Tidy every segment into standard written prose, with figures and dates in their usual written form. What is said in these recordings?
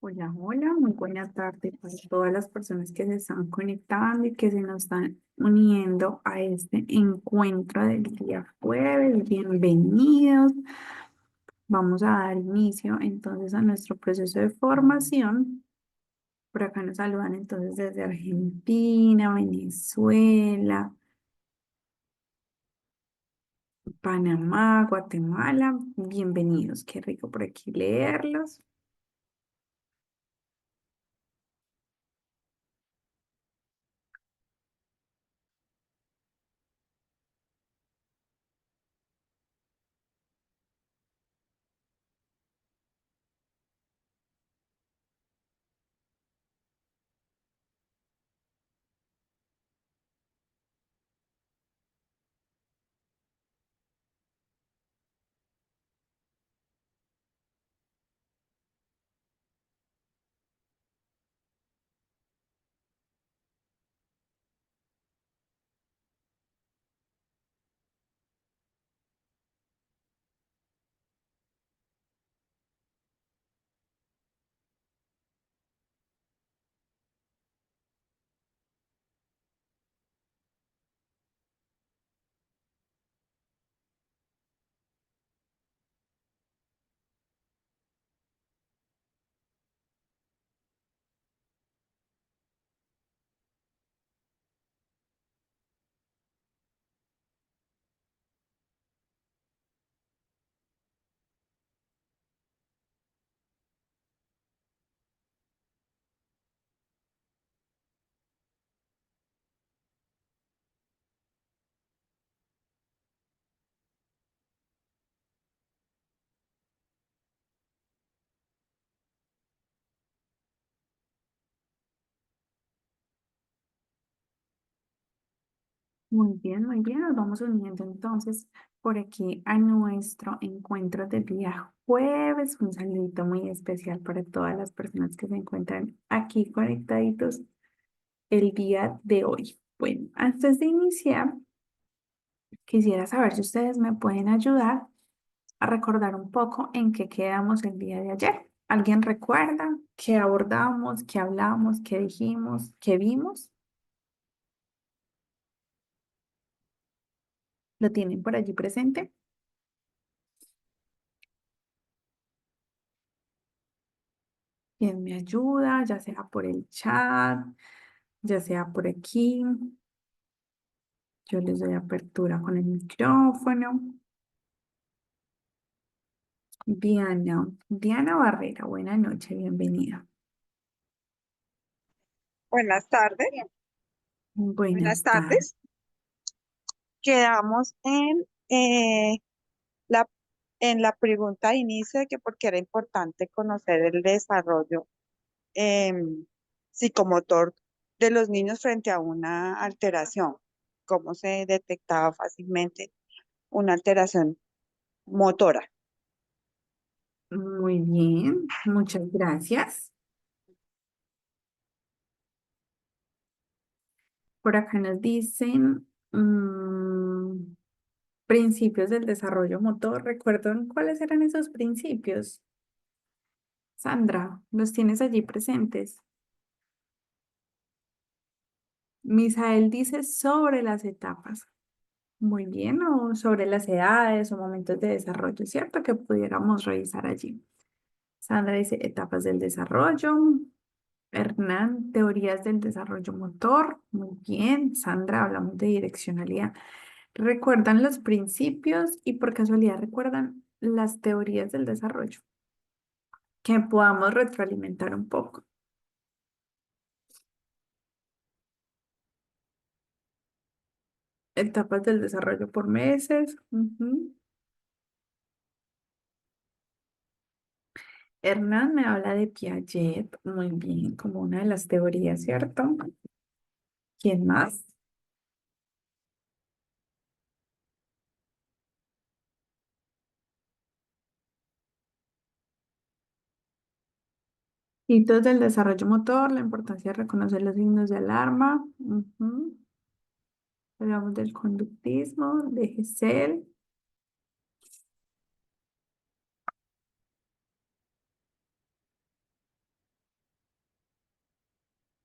Hola, hola, muy buena tarde para todas las personas que se están conectando y que se nos están uniendo a este encuentro del día jueves. Bienvenidos. Vamos a dar inicio entonces a nuestro proceso de formación. Por acá nos saludan entonces desde Argentina, Venezuela, Panamá, Guatemala. Bienvenidos, qué rico por aquí leerlos. Muy bien, nos vamos uniendo entonces por aquí a nuestro encuentro de día jueves. Un saludito muy especial para todas las personas que se encuentran aquí conectaditos el día de hoy. Bueno, antes de iniciar, quisiera saber si ustedes me pueden ayudar a recordar un poco en qué quedamos el día de ayer. ¿Alguien recuerda qué abordamos, qué hablamos, qué dijimos, qué vimos? ¿Lo tienen por allí presente? ¿Quién me ayuda? Ya sea por el chat, ya sea por aquí. Yo les doy apertura con el micrófono. Diana Barrera, buena noche, bienvenida. Buenas tardes. Buenas Buenas tardes. tardes. Quedamos la, en la pregunta de inicio de que por qué era importante conocer el desarrollo psicomotor de los niños frente a una alteración, cómo se detectaba fácilmente una alteración motora. Muy bien, muchas gracias. Por acá nos dicen principios del desarrollo motor. ¿Recuerdan cuáles eran esos principios? Sandra, ¿los tienes allí presentes? Misael dice sobre las etapas. Muy bien, o sobre las edades o momentos de desarrollo, ¿cierto? Que pudiéramos revisar allí. Sandra dice etapas del desarrollo. Hernán, teorías del desarrollo motor. Muy bien. Sandra, hablamos de direccionalidad. ¿Recuerdan los principios y por casualidad recuerdan las teorías del desarrollo? Que podamos retroalimentar un poco. Etapas del desarrollo por meses. Ujú. Hernán me habla de Piaget, muy bien, como una de las teorías, ¿cierto? ¿Quién más? Hitos del desarrollo motor, la importancia de reconocer los signos de alarma. Ujú. Hablamos del conductismo, de Gesell.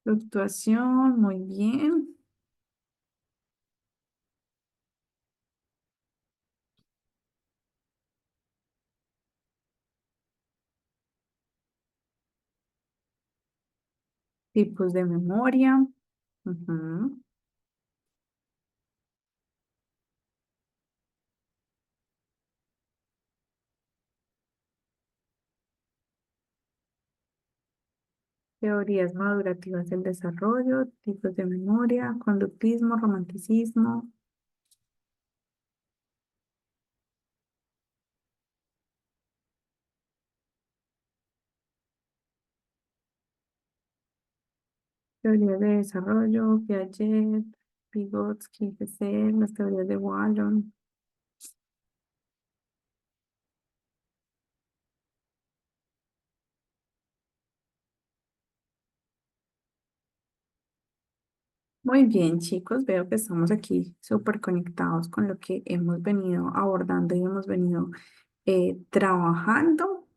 Fluctuación, muy bien. Tipos de memoria. Ujú. Teorías madurativas del desarrollo, tipos de memoria, conductismo, romanticismo, teorías de desarrollo, Piaget, Vygotsky, Husserl, las teorías de Wallon. Muy bien, chicos, veo que estamos aquí súper conectados con lo que hemos venido abordando y hemos venido trabajando.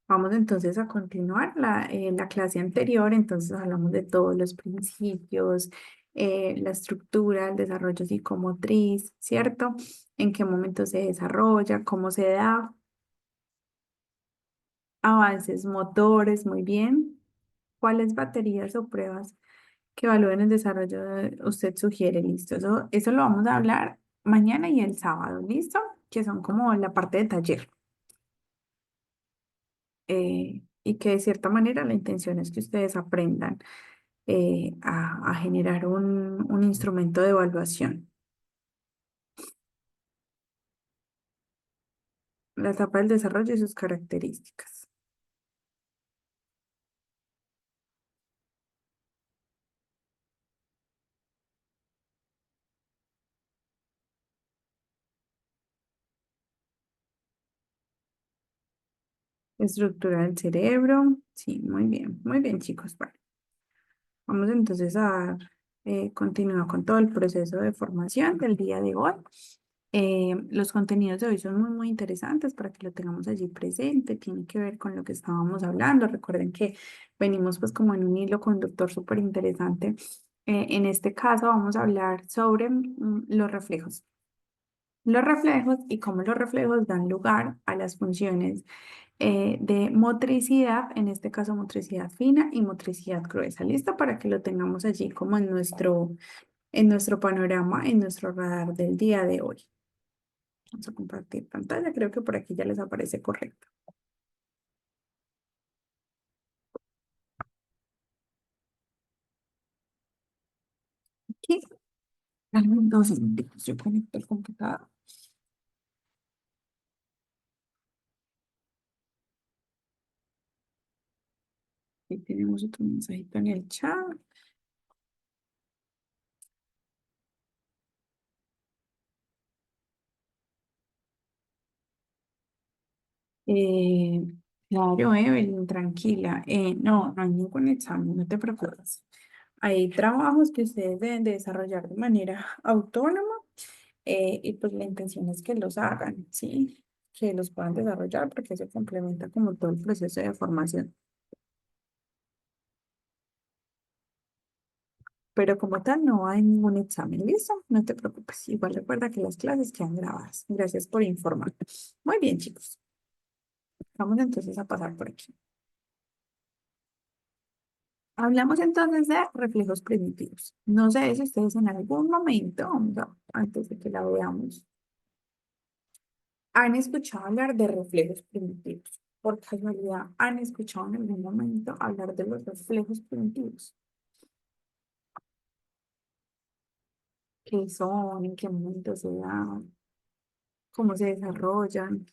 Vamos entonces a continuar la clase anterior. Entonces hablamos de todos los principios, la estructura, el desarrollo psicomotriz, ¿cierto? En qué momento se desarrolla, cómo se da, avances motores, muy bien. ¿Cuáles baterías o pruebas que evalúen el desarrollo usted sugiere? Listo. Eso lo vamos a hablar mañana y el sábado, ¿listo? Que son como la parte de taller. Y que de cierta manera la intención es que ustedes aprendan a generar un instrumento de evaluación. La etapa del desarrollo y sus características. Estructura del cerebro. Sí, muy bien, chicos. Vale. Vamos entonces a dar continuidad con todo el proceso de formación del día de hoy. Los contenidos de hoy son muy interesantes para que lo tengamos allí presente. Tiene que ver con lo que estábamos hablando. Recuerden que venimos pues como en un hilo conductor súper interesante. En este caso vamos a hablar sobre los reflejos. Los reflejos y cómo los reflejos dan lugar a las funciones de motricidad, en este caso motricidad fina y motricidad gruesa. ¿Listo? Para que lo tengamos allí como en nuestro panorama, en nuestro radar del día de hoy. Vamos a compartir pantalla, creo que por aquí ya les aparece correcto. Aquí, dame 2 segundos, yo conecto el computador. Ahí tenemos otro mensajito en el chat. Eh, claro, Evelyn, tranquila. No hay ningún examen, no te preocupes. Hay trabajos que ustedes deben de desarrollar de manera autónoma y pues la intención es que los hagan, ¿sí? Que los puedan desarrollar porque se complementa como todo el proceso de formación. Pero como tal no hay ningún examen, ¿listo? No te preocupes. Igual recuerda que las clases quedan grabadas. Gracias por informar. Muy bien, chicos. Vamos entonces a pasar por aquí. Hablamos entonces de reflejos primitivos. No sé si ustedes en algún momento, antes de que la veamos, han escuchado hablar de reflejos primitivos. Por casualidad, ¿han escuchado en algún momento hablar de los reflejos primitivos? ¿Qué son? ¿En qué momento se dan? ¿Cómo se desarrollan?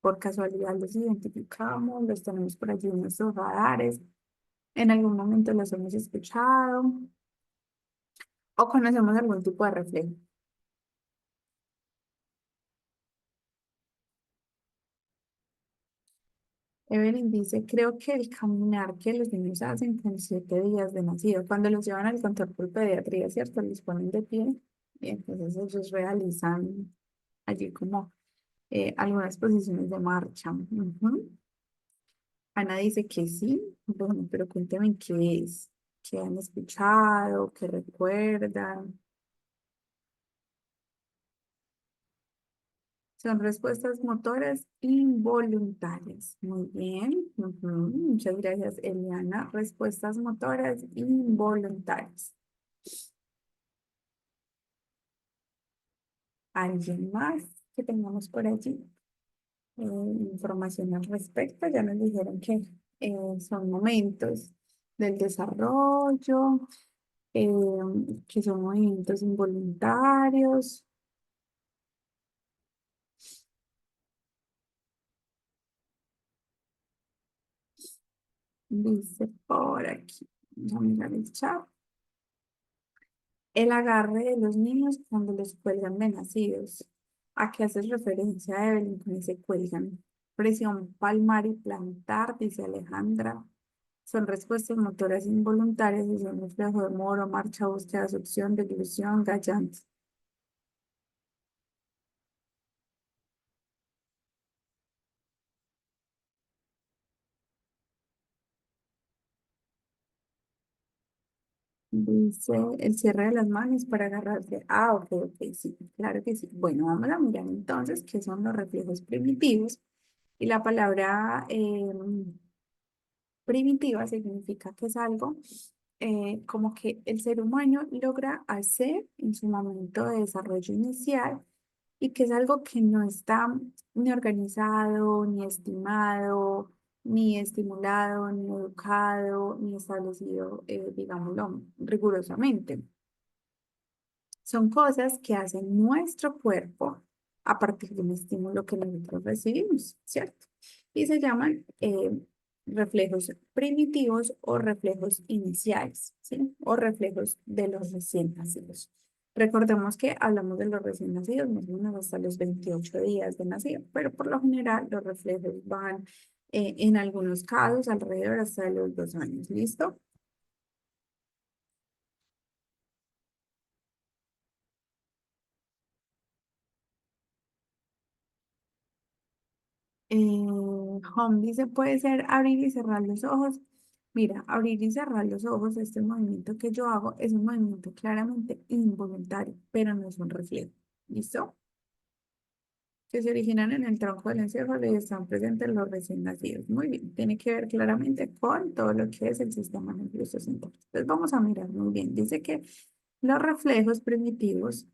Por casualidad los identificamos, los tenemos por allí en nuestros radares. En algún momento los hemos escuchado o conocemos algún tipo de reflejo. Evelyn dice, creo que el caminar que los niños hacen con 7 días de nacido, cuando los llevan al control por pediatría, ¿cierto? Les ponen de pie y entonces ellos realizan allí como algunas posiciones de marcha. Ujú. Ana dice que sí. Bueno, pero cuéntame qué es, qué han escuchado, qué recuerdan. Son respuestas motoras involuntarias. Muy bien. Ujú. Muchas gracias, Eliana. Respuestas motoras involuntarias. ¿Alguien más que tengamos por allí? Información al respecto. Ya nos dijeron que son momentos del desarrollo, eh, que son movimientos involuntarios. Dice por aquí. Vamos a mirar el chat. El agarre de los niños cuando los cuelgan de nacidos. ¿A qué haces referencia, Evelyn, con ese cuelgan? Presión palmar y plantar, dice Alejandra. Son respuestas motoras involuntarias y son reflejo de moro, marcha, búsqueda, succión, deglución, gallante. Dice el cierre de las manos para agarrarse. Ah, ok, ok, sí, claro que sí. Bueno, vamos a mirar entonces qué son los reflejos primitivos. Y la palabra primitiva significa que es algo como que el ser humano logra hacer en su momento de desarrollo inicial y que es algo que no está ni organizado, ni estimado, ni estimulado, ni educado, ni establecido, digámoslo, rigurosamente. Son cosas que hace nuestro cuerpo a partir de un estímulo que nosotros recibimos, ¿cierto? Y se llaman reflejos primitivos o reflejos iniciales, ¿sí? O reflejos de los recién nacidos. Recordemos que hablamos de los recién nacidos más o menos hasta los 28 días de nacido, pero por lo general los reflejos van en algunos casos alrededor hasta los 2 años. ¿Listo? Home dice, puede ser abrir y cerrar los ojos. Mira, abrir y cerrar los ojos, este movimiento que yo hago es un movimiento claramente involuntario, pero no es un reflejo. ¿Listo? Que se originan en el tronco del encéfalo y están presentes en los recién nacidos. Muy bien, tiene que ver claramente con todo lo que es el sistema nervioso central. Entonces vamos a mirar muy bien. Dice que los reflejos primitivos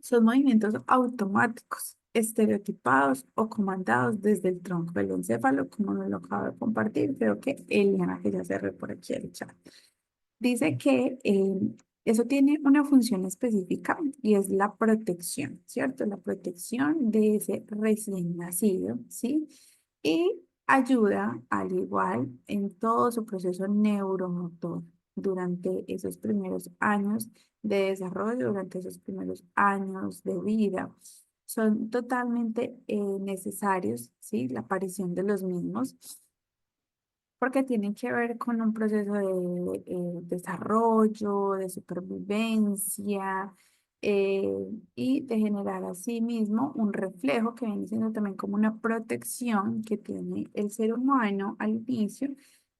son movimientos automáticos, estereotipados o comandados desde el tronco del encéfalo, como nos lo acabo de compartir. Creo que Eliana, que ya cerré por aquí el chat. Dice que eso tiene una función específica y es la protección, ¿cierto? La protección de ese recién nacido, ¿sí? Y ayuda al igual en todo su proceso neuromotor durante esos primeros años de desarrollo, durante esos primeros años de vida. Son totalmente necesarios, ¿sí? La aparición de los mismos porque tienen que ver con un proceso de desarrollo, de supervivencia eh, y de generar así mismo un reflejo que viene siendo también como una protección que tiene el ser humano al inicio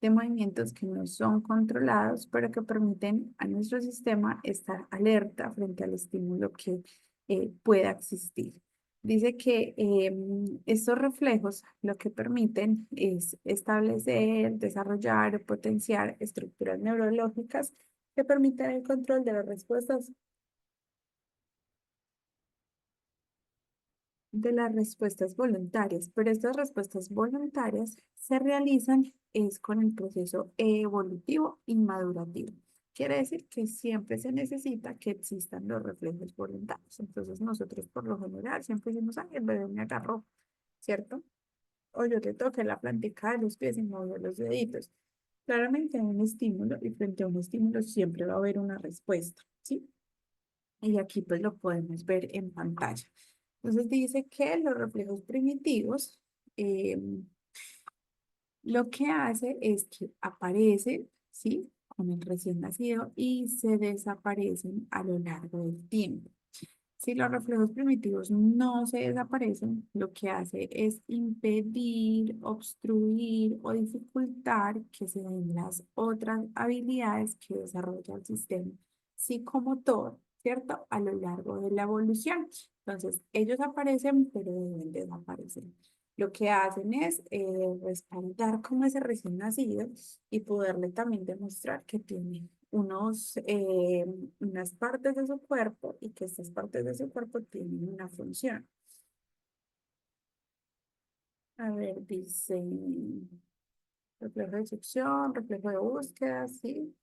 de movimientos que no son controlados, pero que permiten a nuestro sistema estar alerta frente al estímulo que pueda existir. Dice que estos reflejos lo que permiten es establecer, desarrollar o potenciar estructuras neurológicas que permiten el control de las respuestas voluntarias, pero estas respuestas voluntarias se realizan es con el proceso evolutivo y madurativo. Quiere decir que siempre se necesita que existan los reflejos voluntarios. Entonces nosotros por lo general siempre decimos, ay, el bebé me agarró, ¿cierto? O yo te toqué la plantica de los pies y mover los deditos. Claramente hay un estímulo y frente a un estímulo siempre va a haber una respuesta, ¿sí? Y aquí pues lo podemos ver en pantalla. Entonces dice que los reflejos primitivos eh, lo que hace es que aparecen, ¿sí? Con el recién nacido y se desaparecen a lo largo del tiempo. Si los reflejos primitivos no se desaparecen, lo que hace es impedir, obstruir o dificultar que se den las otras habilidades que desarrolla el sistema psicomotor, ¿cierto? A lo largo de la evolución. Entonces, ellos aparecen, pero deben desaparecer. Lo que hacen es respaldar como ese recién nacido y poderle también demostrar que tiene unas partes de su cuerpo y que estas partes de su cuerpo tienen una función. A ver, dice reflejo de succión, reflejo de búsqueda, sí,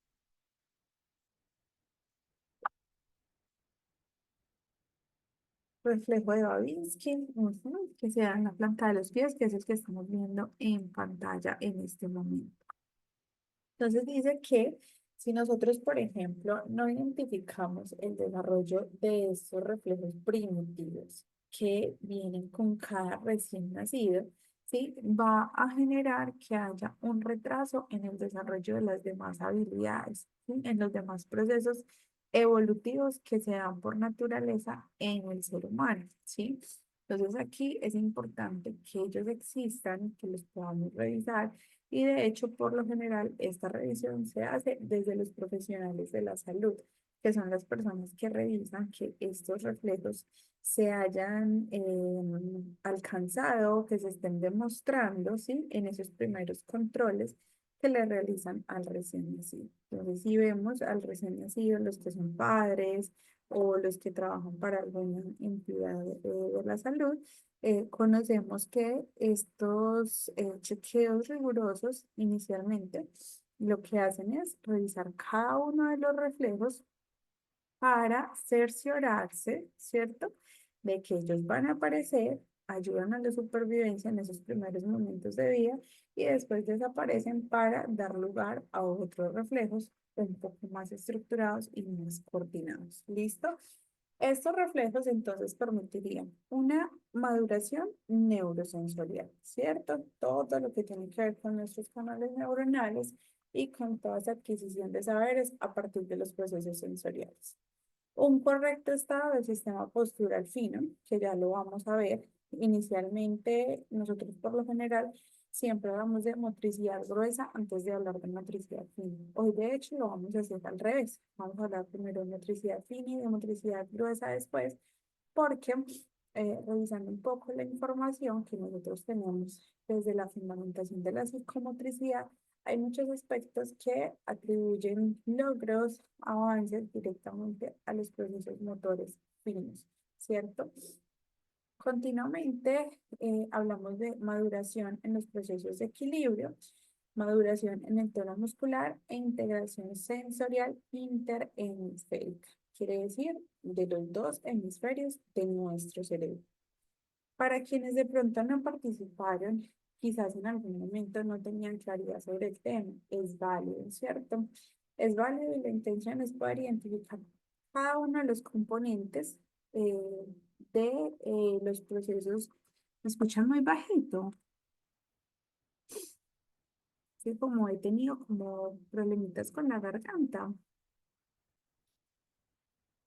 reflejo de Babinski, ujú, que se da en la planta de los pies, que es el que estamos viendo en pantalla en este momento. Entonces dice que si nosotros, por ejemplo, no identificamos el desarrollo de estos reflejos primitivos que vienen con cada recién nacido, ¿sí? Va a generar que haya un retraso en el desarrollo de las demás habilidades, ¿sí? En los demás procesos evolutivos que se dan por naturaleza en el ser humano, ¿sí? Entonces aquí es importante que ellos existan, que los podamos revisar y de hecho, por lo general, esta revisión se hace desde los profesionales de la salud, que son las personas que revisan que estos reflejos se hayan alcanzado, que se estén demostrando, ¿sí? En esos primeros controles que le realizan al recién nacido. Entonces, si vemos al recién nacido, los que son padres o los que trabajan para alguna entidad de la salud, conocemos que estos chequeos rigurosos inicialmente lo que hacen es revisar cada uno de los reflejos para cerciorarse, ¿cierto? De que ellos van a aparecer, ayudan a la supervivencia en esos primeros momentos de vida y después desaparecen para dar lugar a otros reflejos un poco más estructurados y más coordinados. ¿Listo? Estos reflejos entonces permitirían una maduración neurosensorial, ¿cierto? Todo lo que tiene que ver con nuestros canales neuronales y con toda esa adquisición de saberes a partir de los procesos sensoriales. Un correcto estado del sistema postural fino, que ya lo vamos a ver. Inicialmente, nosotros por lo general siempre hablamos de motricidad gruesa antes de hablar de motricidad fina. Hoy, de hecho, lo vamos a hacer al revés. Vamos a hablar primero de motricidad fina y de motricidad gruesa después, porque revisando un poco la información que nosotros tenemos desde la fundamentación de la psicomotricidad, hay muchos aspectos que atribuyen logros, avances directamente a los procesos motores finos, ¿cierto? Continuamente hablamos de maduración en los procesos de equilibrio, maduración en el tono muscular e integración sensorial interhemisférica, quiere decir de los dos hemisferios de nuestro cerebro. Para quienes de pronto no participaron, quizás en algún momento no tenían claridad sobre el tema, es válido, ¿cierto? Es válido y la intención es poder identificar cada uno de los componentes de los procesos. ¿Me escuchan muy bajito? Sí, como he tenido como problemitas con la garganta.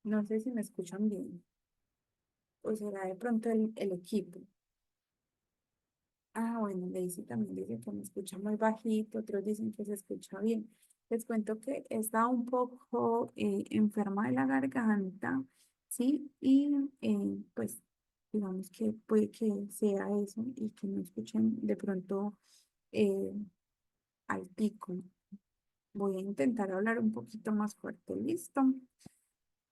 No sé si me escuchan bien. O será de pronto el equipo. Ah, bueno, Daisy también dice que me escucha muy bajito, otros dicen que se escucha bien. Les cuento que está un poco enferma de la garganta, ¿sí? Y pues digamos que puede que sea eso y que no escuchen de pronto eh, al pico. Voy a intentar hablar un poquito más fuerte, ¿listo?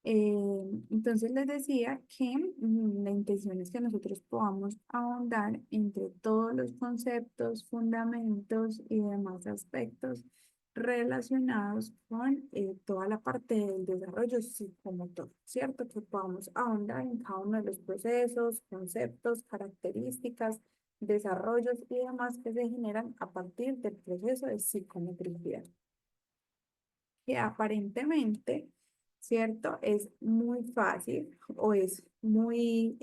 Entonces les decía que la intención es que nosotros podamos ahondar entre todos los conceptos, fundamentos y demás aspectos relacionados con toda la parte del desarrollo psicomotor, ¿cierto? Que podamos ahondar en cada uno de los procesos, conceptos, características, desarrollos y demás que se generan a partir del proceso de psicomotricidad que aparentemente, ¿cierto? Es muy fácil o es muy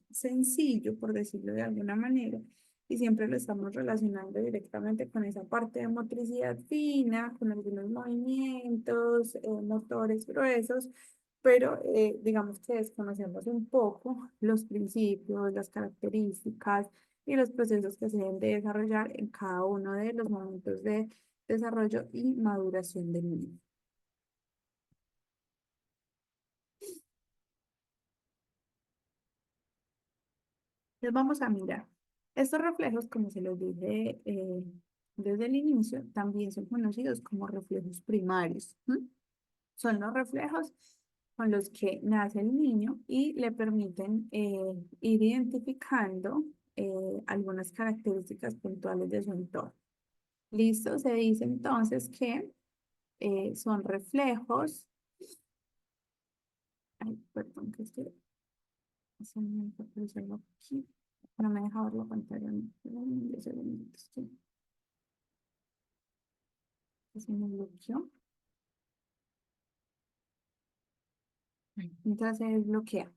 sencillo, por decirlo de alguna manera, y siempre lo estamos relacionando directamente con esa parte de motricidad fina, con algunos movimientos, motores gruesos, pero digamos que desconocemos un poco los principios, las características y los procesos que se deben de desarrollar en cada uno de los momentos de desarrollo y maduración del niño. Entonces vamos a mirar. Estos reflejos, como se los dije desde el inicio, también son conocidos como reflejos primarios. ¿M? Son los reflejos con los que nace el niño y le permiten ir identificando algunas características puntuales de su entorno. Listo, se dice entonces que son reflejos. Ay, perdón, que estoy haciendo aquí. No me deja ver la pantalla. No, espérame 10 segunditos, se me bloqueó. Mientras se desbloquea.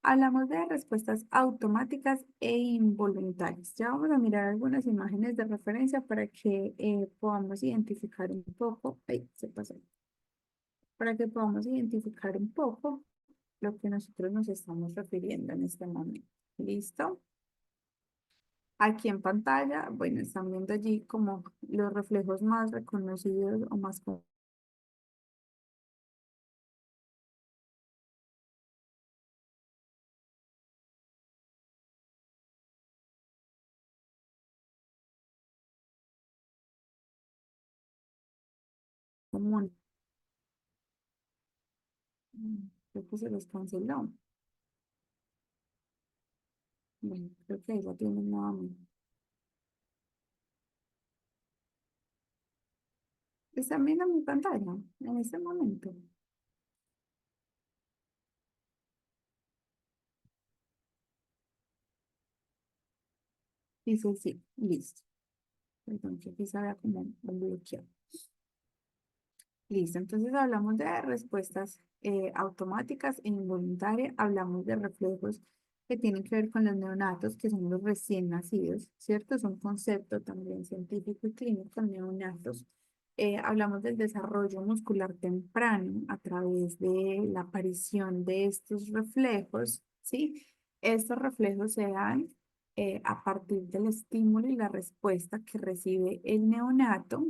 Hablamos de respuestas automáticas e involuntarias. Ya vamos a mirar algunas imágenes de referencia para que podamos identificar un poco. Ay, se pasó. Para que podamos identificar un poco lo que nosotros nos estamos refiriendo en este momento. ¿Listo? Aquí en pantalla, bueno, están viendo allí como los reflejos más reconocidos o más comunes. Creo que se los canceló. Bueno, creo que ahí la tienen nuevamente. Están viendo mi pantalla en este momento. Dice sí, listo. Perdón, que aquí se vea como un bloqueo. Listo, entonces hablamos de respuestas automáticas e involuntarias, hablamos de reflejos que tienen que ver con los neonatos, que son los recién nacidos, ¿cierto? Es un concepto también científico y clínico, neonatos. Hablamos del desarrollo muscular temprano a través de la aparición de estos reflejos, ¿sí? Estos reflejos se dan a partir del estímulo y la respuesta que recibe el neonato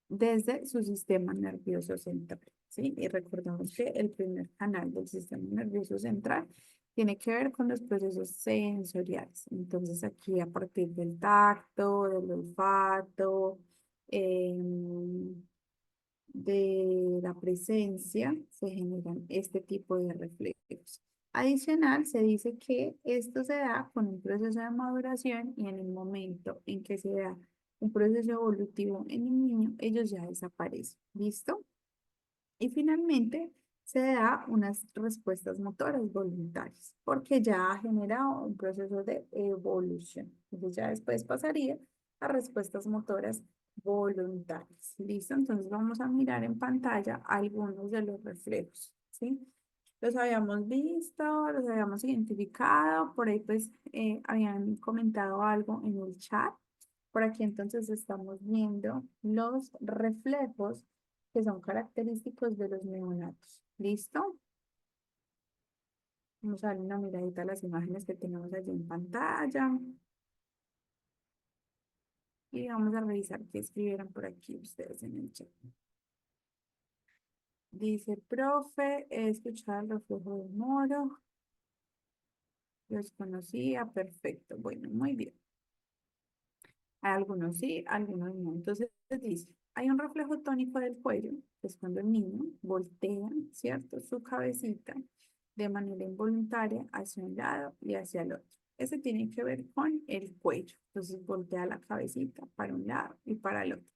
desde su sistema nervioso central, ¿sí? Y recordemos que el primer canal del sistema nervioso central tiene que ver con los procesos sensoriales. Entonces aquí a partir del tacto, del olfato, de la presencia, se generan este tipo de reflejos. Adicional, se dice que esto se da con un proceso de maduración y en el momento en que se da un proceso evolutivo en el niño, ellos ya desaparecen. ¿Listo? Y finalmente se da unas respuestas motoras voluntarias, porque ya ha generado un proceso de evolución. Entonces ya después pasaría a respuestas motoras voluntarias. ¿Listo? Entonces vamos a mirar en pantalla algunos de los reflejos, ¿sí? Los habíamos visto, los habíamos identificado, por ahí pues habían comentado algo en el chat. Por aquí entonces estamos viendo los reflejos que son característicos de los neonatos. ¿Listo? Vamos a darle una miradita a las imágenes que tenemos allí en pantalla y vamos a revisar qué escribieron por aquí ustedes en el chat. Dice, profe, he escuchado el reflejo del moro, los conocía, perfecto. Bueno, muy bien. Algunos sí, algunos no. Entonces dice, hay un reflejo tónico del cuello, que es cuando el niño voltea, ¿cierto? Su cabecita de manera involuntaria hacia un lado y hacia el otro. Ese tiene que ver con el cuello. Entonces voltea la cabecita para un lado y para el otro.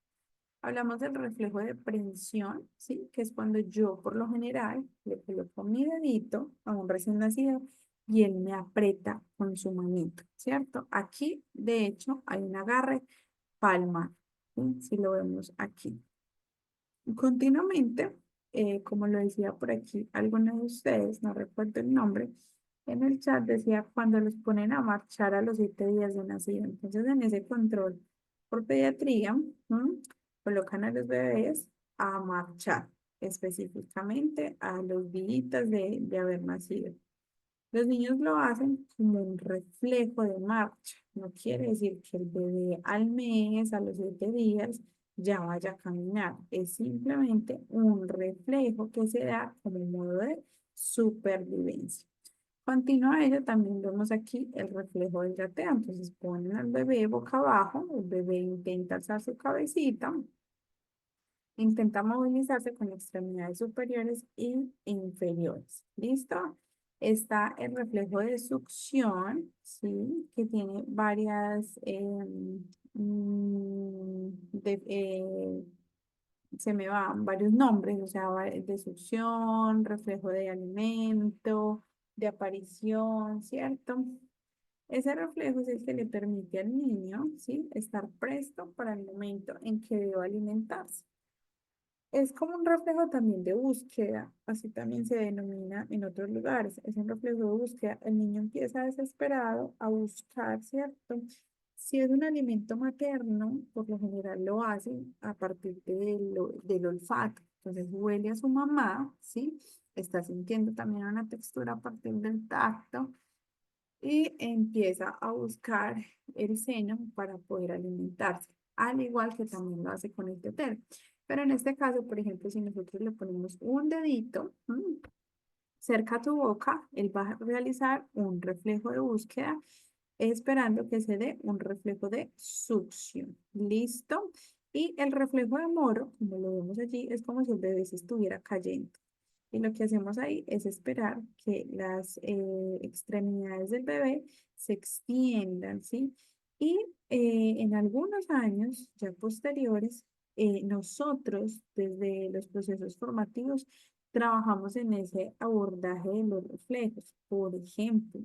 Hablamos del reflejo de prensión, ¿sí? Que es cuando yo, por lo general, le coloco mi dedito a un recién nacido y él me aprieta con su manito, ¿cierto? Aquí, de hecho, hay un agarre palmar, ¿sí? Si lo vemos aquí. Continuamente, como lo decía por aquí, algunos de ustedes, no recuerdo el nombre, en el chat decía cuando los ponen a marchar a los 7 días de nacido. Entonces, en ese control por pediatría, colocan a los bebés a marchar. específicamente a los días de haber nacido. Los niños lo hacen como un reflejo de marcha. No quiere decir que el bebé al mes, a los 7 días, ya vaya a caminar. Es simplemente un reflejo que se da como modo de supervivencia. Continúa a ello, también vemos aquí el reflejo del gatea. Entonces ponen al bebé boca abajo, el bebé intenta alzar su cabecita, intenta movilizarse con extremidades superiores y inferiores. ¿Listo? Está el reflejo de succión, ¿sí? Que tiene varias, se me van varios nombres, o sea, de succión, reflejo de alimento, de aparición, ¿cierto? Ese reflejo es el que le permite al niño, ¿sí? Estar presto para el momento en que deba alimentarse. Es como un reflejo también de búsqueda, así también se denomina en otros lugares. Es un reflejo de búsqueda. El niño empieza desesperado a buscar, ¿cierto? Si es un alimento materno, por lo general lo hace a partir del olfato. Entonces huele a su mamá, ¿sí? Está sintiendo también una textura a partir del tacto y empieza a buscar el seno para poder alimentarse, al igual que también lo hace con el tetero. Pero en este caso, por ejemplo, si nosotros le ponemos un dedito cerca a tu boca, él va a realizar un reflejo de búsqueda, esperando que se dé un reflejo de succión. ¿Listo? Y el reflejo de moro, como lo vemos allí, es como si el bebé se estuviera cayendo. Y lo que hacemos ahí es esperar que las extremidades del bebé se extiendan, ¿sí? Y en algunos años ya posteriores, nosotros desde los procesos formativos trabajamos en ese abordaje de los reflejos. Por ejemplo,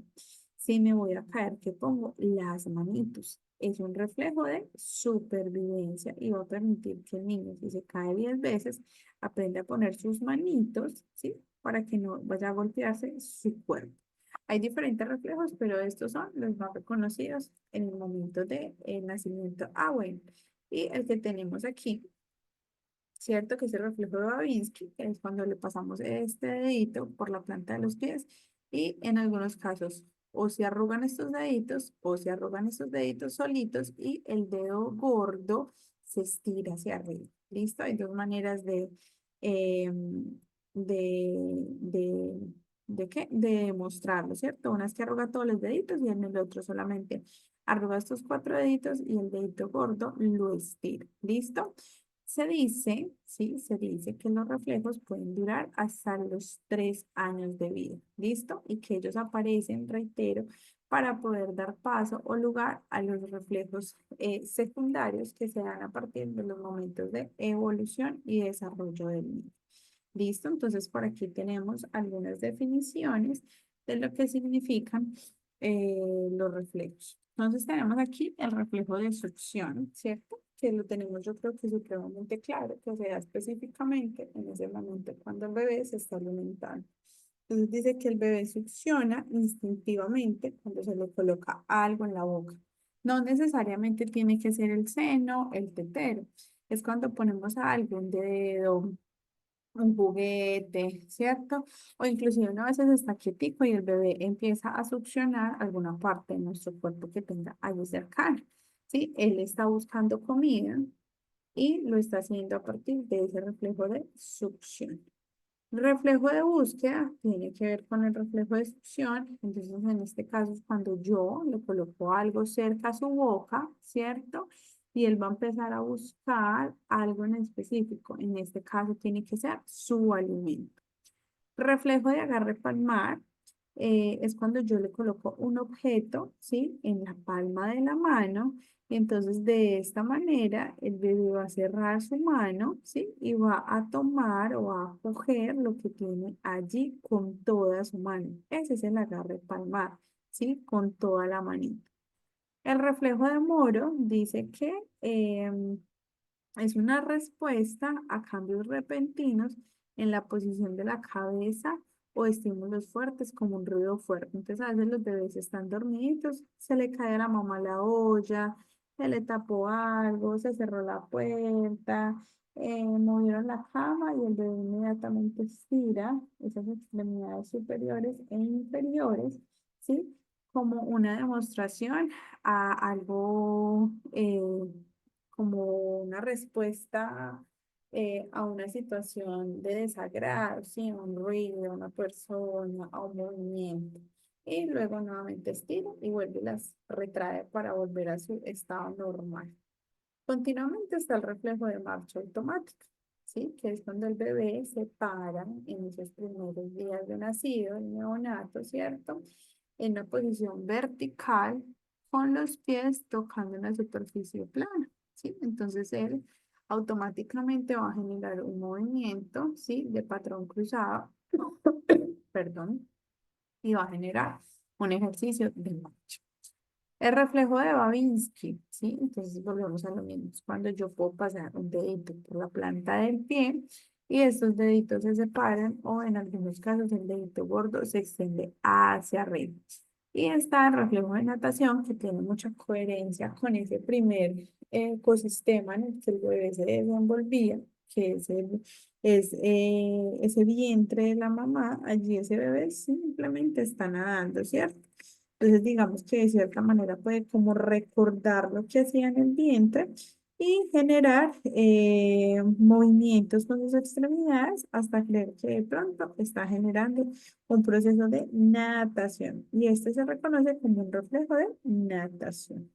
si me voy a caer, ¿qué pongo? Las manitos. Es un reflejo de supervivencia y va a permitir que el niño, si se cae 10 veces, aprende a poner sus manitos, ¿sí? Para que no vaya a golpearse su cuerpo. Hay diferentes reflejos, pero estos son los más reconocidos en el momento de nacimiento. Ah, bueno. Y el que tenemos aquí, ¿cierto? Que es el reflejo de Babinski, que es cuando le pasamos este dedito por la planta de los pies y en algunos casos o se arrugan estos deditos o se arrugan estos deditos solitos y el dedo gordo se estira hacia arriba. ¿Listo? Hay dos maneras eh, de, ¿de qué? De mostrarlo, ¿cierto? Una es que arruga todos los deditos y en el otro solamente arruga estos 4 deditos y el dedito gordo lo estira. ¿Listo? Se dice, sí, se dice que los reflejos pueden durar hasta los 3 años de vida, ¿listo? Y que ellos aparecen, reitero, para poder dar paso o lugar a los reflejos secundarios que se dan a partir de los momentos de evolución y desarrollo del niño. ¿Listo? Entonces, por aquí tenemos algunas definiciones de lo que significan los reflejos. Entonces, tenemos aquí el reflejo de succión, ¿cierto? Que lo tenemos yo creo que supremamente claro, que se da específicamente en ese momento cuando el bebé se está alimentando. Entonces, dice que el bebé succiona instintivamente cuando se le coloca algo en la boca. No necesariamente tiene que ser el seno, el tetero. Es cuando ponemos algo, un dedo, un juguete, ¿cierto? O inclusive una vez está quietico y el bebé empieza a succionar alguna parte de nuestro cuerpo que tenga algo cercano, ¿sí? Él está buscando comida y lo está haciendo a partir de ese reflejo de succión. Reflejo de búsqueda tiene que ver con el reflejo de succión. Entonces, en este caso es cuando yo le coloco algo cerca a su boca, ¿cierto? Y él va a empezar a buscar algo en específico. En este caso tiene que ser su alimento. Reflejo de agarre palmar es cuando yo le coloco un objeto, ¿sí? En la palma de la mano. Y entonces de esta manera el bebé va a cerrar su mano, ¿sí? Y va a tomar o a coger lo que tiene allí con toda su mano. Ese es el agarre palmar, ¿sí? Con toda la manita. El reflejo de Moro dice que es una respuesta a cambios repentinos en la posición de la cabeza o estímulos fuertes como un ruido fuerte. Entonces, a veces los bebés están dormiditos, se le cae a la mamá la olla, se le tapó algo, se cerró la puerta, movieron la cama y el bebé inmediatamente estira esas extremidades superiores e inferiores, ¿sí? Como una demostración a algo, como una respuesta a una situación de desagrado, ¿sí? A un ruido, a una persona, a un movimiento. Y luego nuevamente estira y vuelve y las retrae para volver a su estado normal. Continuamente está el reflejo de marcha automática, ¿sí? Que es cuando el bebé se para en esos primeros días de nacido, el neonato, ¿cierto? En una posición vertical, con los pies tocando la superficie plana, ¿sí? Entonces él automáticamente va a generar un movimiento, ¿sí? De patrón cruzado, perdón, y va a generar un ejercicio de marcha. El reflejo de Babinski, ¿sí? Entonces volvemos a lo mismo. Es cuando yo puedo pasar un dedito por la planta del pie y estos deditos se separan o en algunos casos el dedito gordo se extiende hacia arriba. Y está el reflejo de natación que tiene mucha coherencia con ese primer ecosistema en el que el bebé se desenvolvía, que es ese vientre de la mamá. Allí ese bebé simplemente está nadando, ¿cierto? Entonces, digamos que de cierta manera puede como recordar lo que hacía en el vientre y generar movimientos con sus extremidades hasta creer que de pronto está generando un proceso de natación. Y este se reconoce como un reflejo de natación.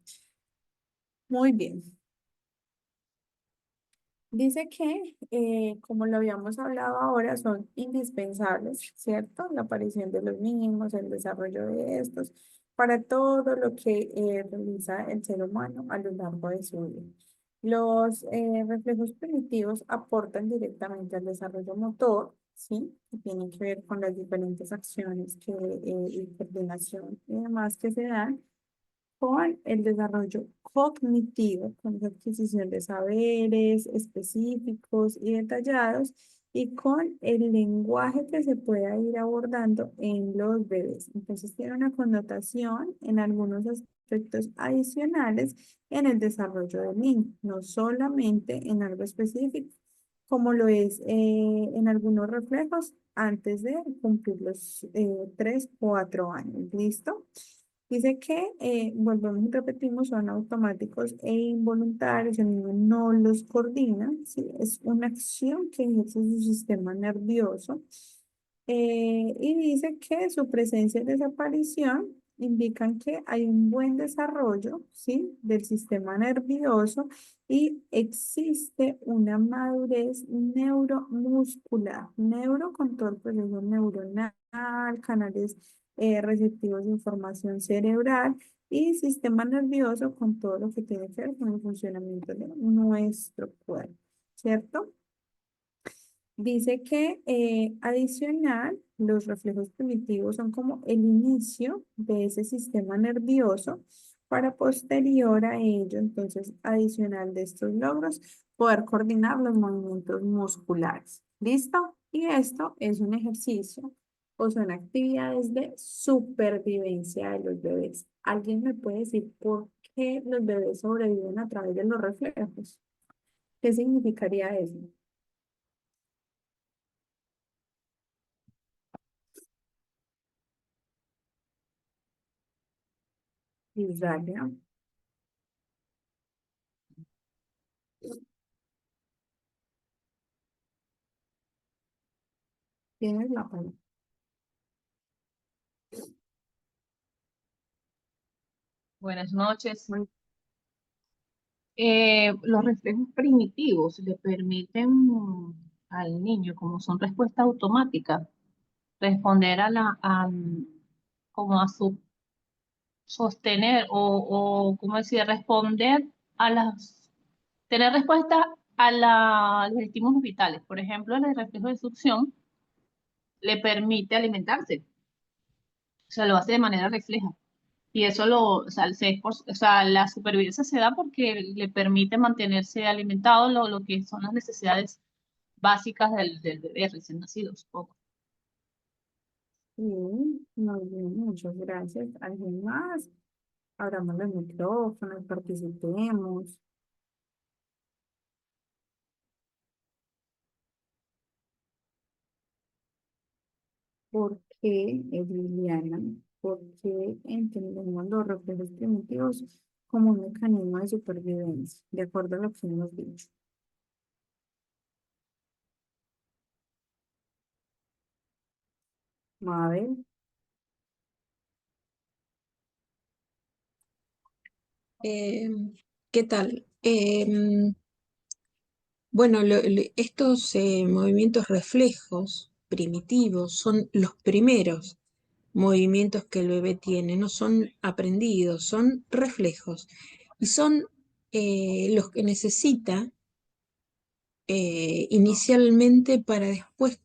Muy bien. Dice que, como lo habíamos hablado ahora, son indispensables, ¿cierto? La aparición de los mínimos, el desarrollo de estos, para todo lo que realiza el ser humano a lo largo de su vida. Los reflejos primitivos aportan directamente al desarrollo motor, ¿sí? Que tienen que ver con las diferentes acciones y coordinación y demás que se dan con el desarrollo cognitivo, con la adquisición de saberes específicos y detallados, y con el lenguaje que se pueda ir abordando en los bebés. Entonces tiene una connotación en algunos aspectos adicionales en el desarrollo del niño, no solamente en algo específico, como lo es en algunos reflejos antes de cumplir los 3, 4 años. ¿Listo? Dice que, volvemos y repetimos, son automáticos e involuntarios, el niño no los coordina, ¿sí? Es una acción que ejerce su sistema nervioso. Y dice que su presencia y desaparición indican que hay un buen desarrollo, ¿sí? Del sistema nervioso y existe una madurez neuromuscular, neuro con todo el proceso neuronal, canales receptivos de información cerebral y sistema nervioso con todo lo que tiene que ver con el funcionamiento de nuestro cuerpo, ¿cierto? Dice que adicional, los reflejos primitivos son como el inicio de ese sistema nervioso para posterior a ello, entonces adicional de estos logros, poder coordinar los movimientos musculares. ¿Listo? Y esto es un ejercicio o son actividades de supervivencia de los bebés. ¿Alguien me puede decir por qué los bebés sobreviven a través de los reflejos? ¿Qué significaría eso? Israel. Tienes la palabra. Buenas noches. Muy Los reflejos primitivos le permiten al niño, como son respuestas automáticas, responder como a su sostener o como decir, responder a tener respuesta a los estímulos vitales. Por ejemplo, el reflejo de succión le permite alimentarse, o sea, lo hace de manera refleja. Y eso o sea, o sea, la supervivencia se da porque le permite mantenerse alimentado lo que son las necesidades básicas del bebé recién nacido, supongo. bien, muy bien, muchas gracias. ¿Alguien más? Abramos los micrófonos, participemos. ¿Por qué, Liliana? ¿Por qué entendemos los reflejos primitivos como un mecanismo de supervivencia, de acuerdo a lo que hemos dicho? A ver, Eh, ¿Qué tal? Bueno, estos movimientos reflejos primitivos son los primeros movimientos que el bebé tiene, no son aprendidos, son reflejos y son los que necesita inicialmente para después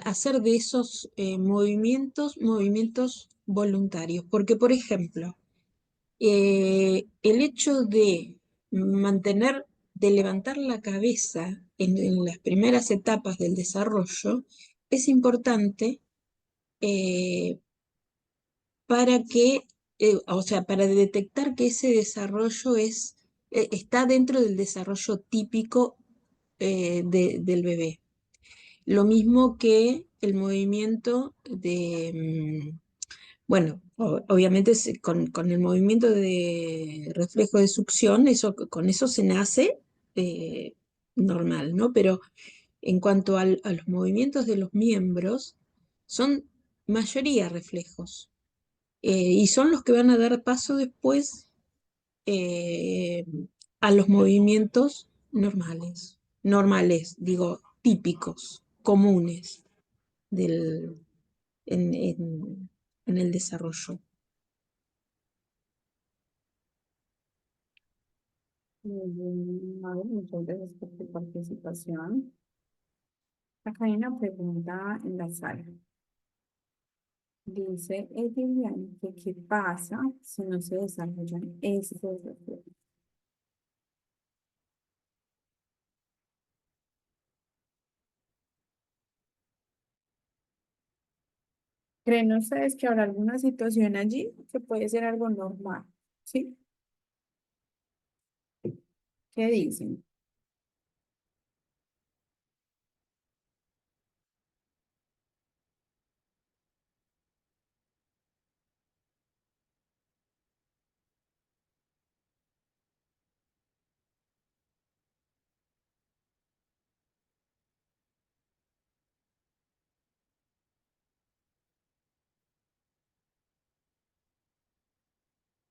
hacer de esos movimientos voluntarios. Porque, por ejemplo, el hecho de mantener, de levantar la cabeza en las primeras etapas del desarrollo es importante eh, para que, o sea, para detectar que ese desarrollo está dentro del desarrollo típico del bebé. Lo mismo que el movimiento bueno, obviamente con el movimiento de reflejo de succión, con eso se nace eh, normal, ¿no? Pero en cuanto a los movimientos de los miembros, son mayoría reflejos. Y son los que van a dar paso después eh, a los movimientos normales, digo, típicos, comunes del, en el desarrollo. a ver, muchas gracias por tu participación. Acá hay una pregunta en la sala. Dice Liliana que qué pasa si no se desarrollan estos reflejos. ¿Creen ustedes que habrá alguna situación allí que puede ser algo normal? ¿Sí? ¿Qué dicen?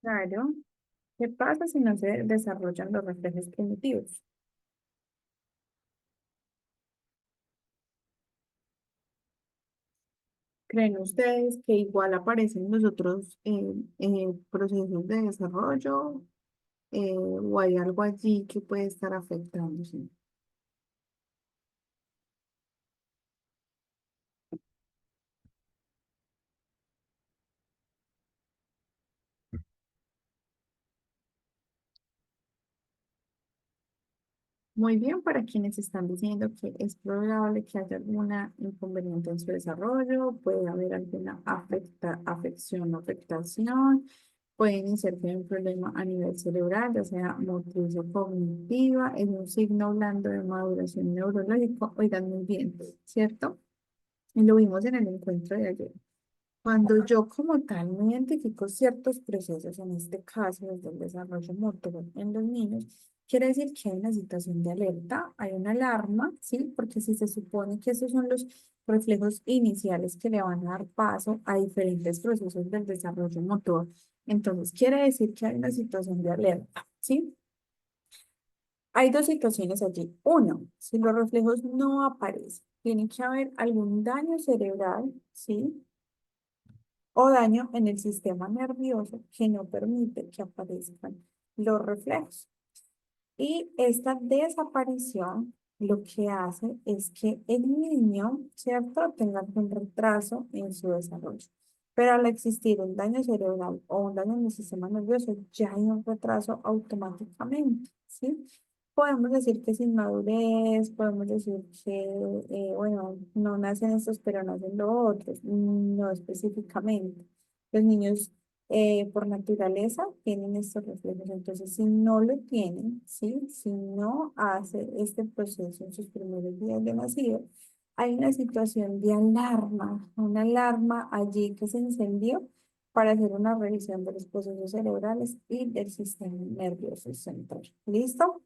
Claro. ¿Qué pasa si no se desarrollan los reflejos primitivos? ¿Creen ustedes que igual aparecen los otros procesos de desarrollo o hay algo allí que puede estar afectándose? Muy bien, para quienes están diciendo que es probable que haya alguna inconveniente en su desarrollo, puede haber alguna afección o afectación, puede iniciar que hay un problema a nivel cerebral, ya sea motriz o cognitiva, es un signo hablando de maduración neurológica. Oigan muy bien, ¿cierto? Y lo vimos en el encuentro de ayer. Cuando yo como tal no identifico ciertos procesos, en este caso desde el desarrollo motor en los niños, quiere decir que hay una situación de alerta, hay una alarma, ¿sí? Porque si se supone que esos son los reflejos iniciales que le van a dar paso a diferentes procesos del desarrollo motor, entonces quiere decir que hay una situación de alerta, ¿sí? Hay dos situaciones allí. Uno, si los reflejos no aparecen, tiene que haber algún daño cerebral, ¿sí? O daño en el sistema nervioso que no permite que aparezcan los reflejos. Y esta desaparición lo que hace es que el niño, ¿cierto?, tenga un retraso en su desarrollo. Pero al existir un daño cerebral o un daño en el sistema nervioso, ya hay un retraso automáticamente, ¿sí? Podemos decir que es inmadurez, podemos decir que, bueno, no nacen estos, pero nacen los otros, no específicamente. Los niños por naturaleza tienen estos reflejos. Entonces, si no lo tienen, ¿sí? Si no hace este proceso en sus primeros días de nacido, hay una situación de alarma, una alarma allí que se encendió para hacer una revisión de los procesos cerebrales y del sistema nervioso central. ¿Listo?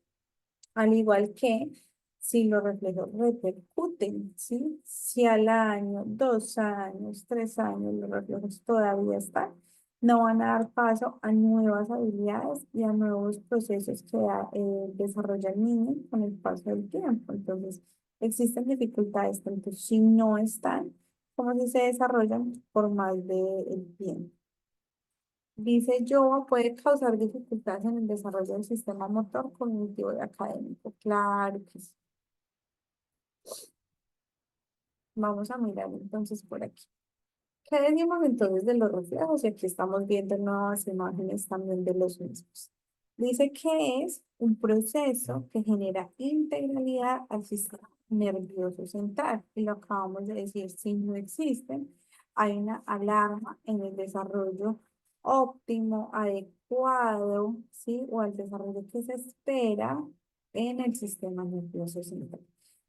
Al igual que si los reflejos repercuten, ¿sí? Si al año, 2 años, 3 años los reflejos todavía están, no van a dar paso a nuevas habilidades y a nuevos procesos que desarrolla el niño con el paso del tiempo. Entonces, existen dificultades tanto si no están como si se desarrollan por más del tiempo. Dice yo, puede causar dificultades en el desarrollo del sistema motor, cognitivo y académico. Claro que sí. Vamos a mirar entonces por aquí. ¿Qué decimos entonces de los reflejos? Y aquí estamos viendo nuevas imágenes también de los mismos. Dice que es un proceso que genera integralidad al sistema nervioso central. Y lo acabamos de decir, si no existen, hay una alarma en el desarrollo óptimo, adecuado, ¿sí? O al desarrollo que se espera en el sistema nervioso central.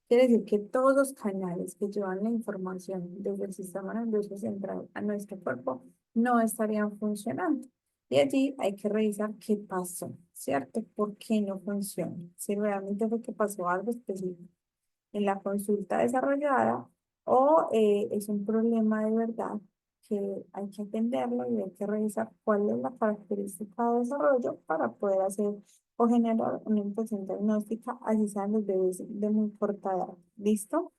Quiere decir que todos los canales que llevan la información desde el sistema nervioso central a nuestro cuerpo no estarían funcionando. Y allí hay que revisar qué pasó, ¿cierto? ¿Por qué no funciona? Si realmente fue que pasó algo específico en la consulta desarrollada o es un problema de verdad que hay que atenderlo y hay que revisar cuál es la característica de desarrollo para poder hacer o generar una impresión diagnóstica, así sean los bebés de muy corta edad. ¿Listo?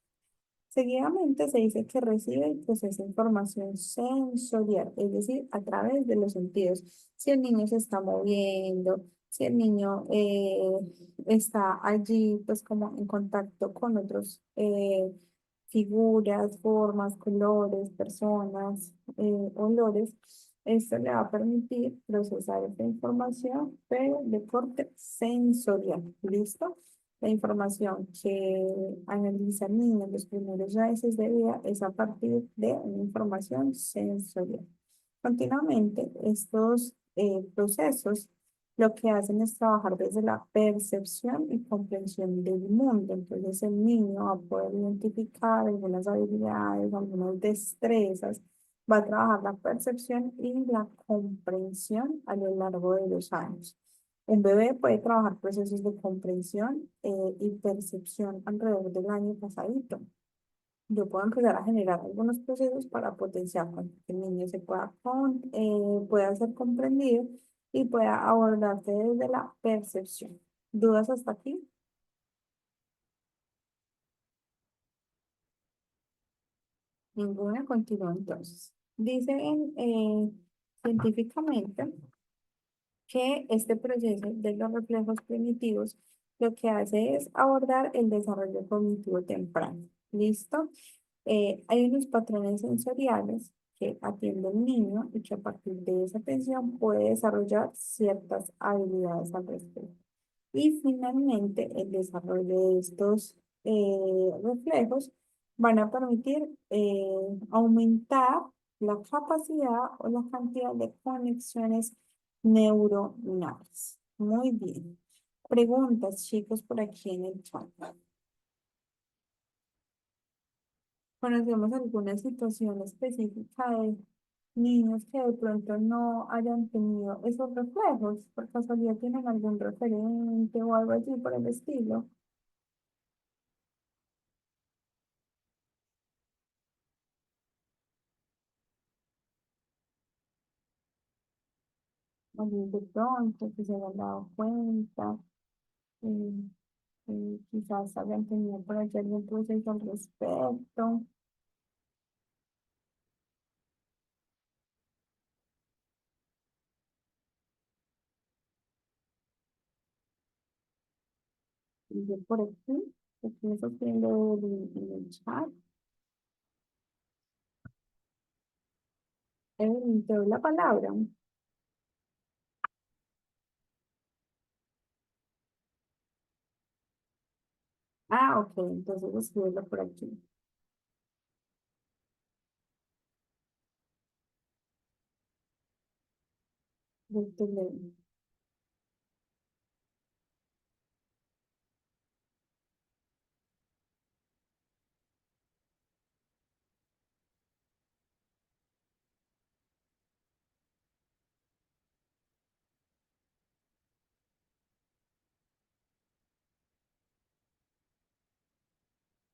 Seguidamente se dice que recibe y procesa información sensorial, es decir, a través de los sentidos. Si el niño se está moviendo, si el niño está allí, pues como en contacto con otros figuras, formas, colores, personas, olores, esto le va a permitir procesar esta información, pero de corte sensorial. ¿Listo? La información que analiza el niño en los primeros meses de vida es a partir de una información sensorial. Continuamente, estos procesos lo que hacen es trabajar desde la percepción y comprensión del mundo. Entonces, el niño va a poder identificar algunas habilidades, algunas destrezas, va a trabajar la percepción y la comprensión a lo largo de los años. Un bebé puede trabajar procesos de comprensión y percepción alrededor del año pasadito. Yo puedo empezar a generar algunos procesos para potenciar cuando el niño se pueda ser comprendido y pueda abordarse desde la percepción. ¿Dudas hasta aquí? Ninguna, continúa entonces. Dicen científicamente que este proceso de los reflejos primitivos lo que hace es abordar el desarrollo cognitivo temprano. ¿Listo? Hay unos patrones sensoriales que atiende el niño y que a partir de esa atención puede desarrollar ciertas habilidades al respecto. Y finalmente, el desarrollo de estos reflejos van a permitir aumentar la capacidad o la cantidad de conexiones neuronales. Muy bien. Preguntas, chicos, por aquí en el chat. ¿Conocemos alguna situación específica de niños que de pronto no hayan tenido esos reflejos? ¿Por casualidad tienen algún referente o algo así por el estilo? Alguien de pronto que se hayan dado cuenta, eh, quizás hayan tenido por allí algún proceso al respecto. Y yo por aquí me estoy viendo en el chat. Te doy la palabra. Ah, ok, entonces escribirlo por aquí. Doctor Levin.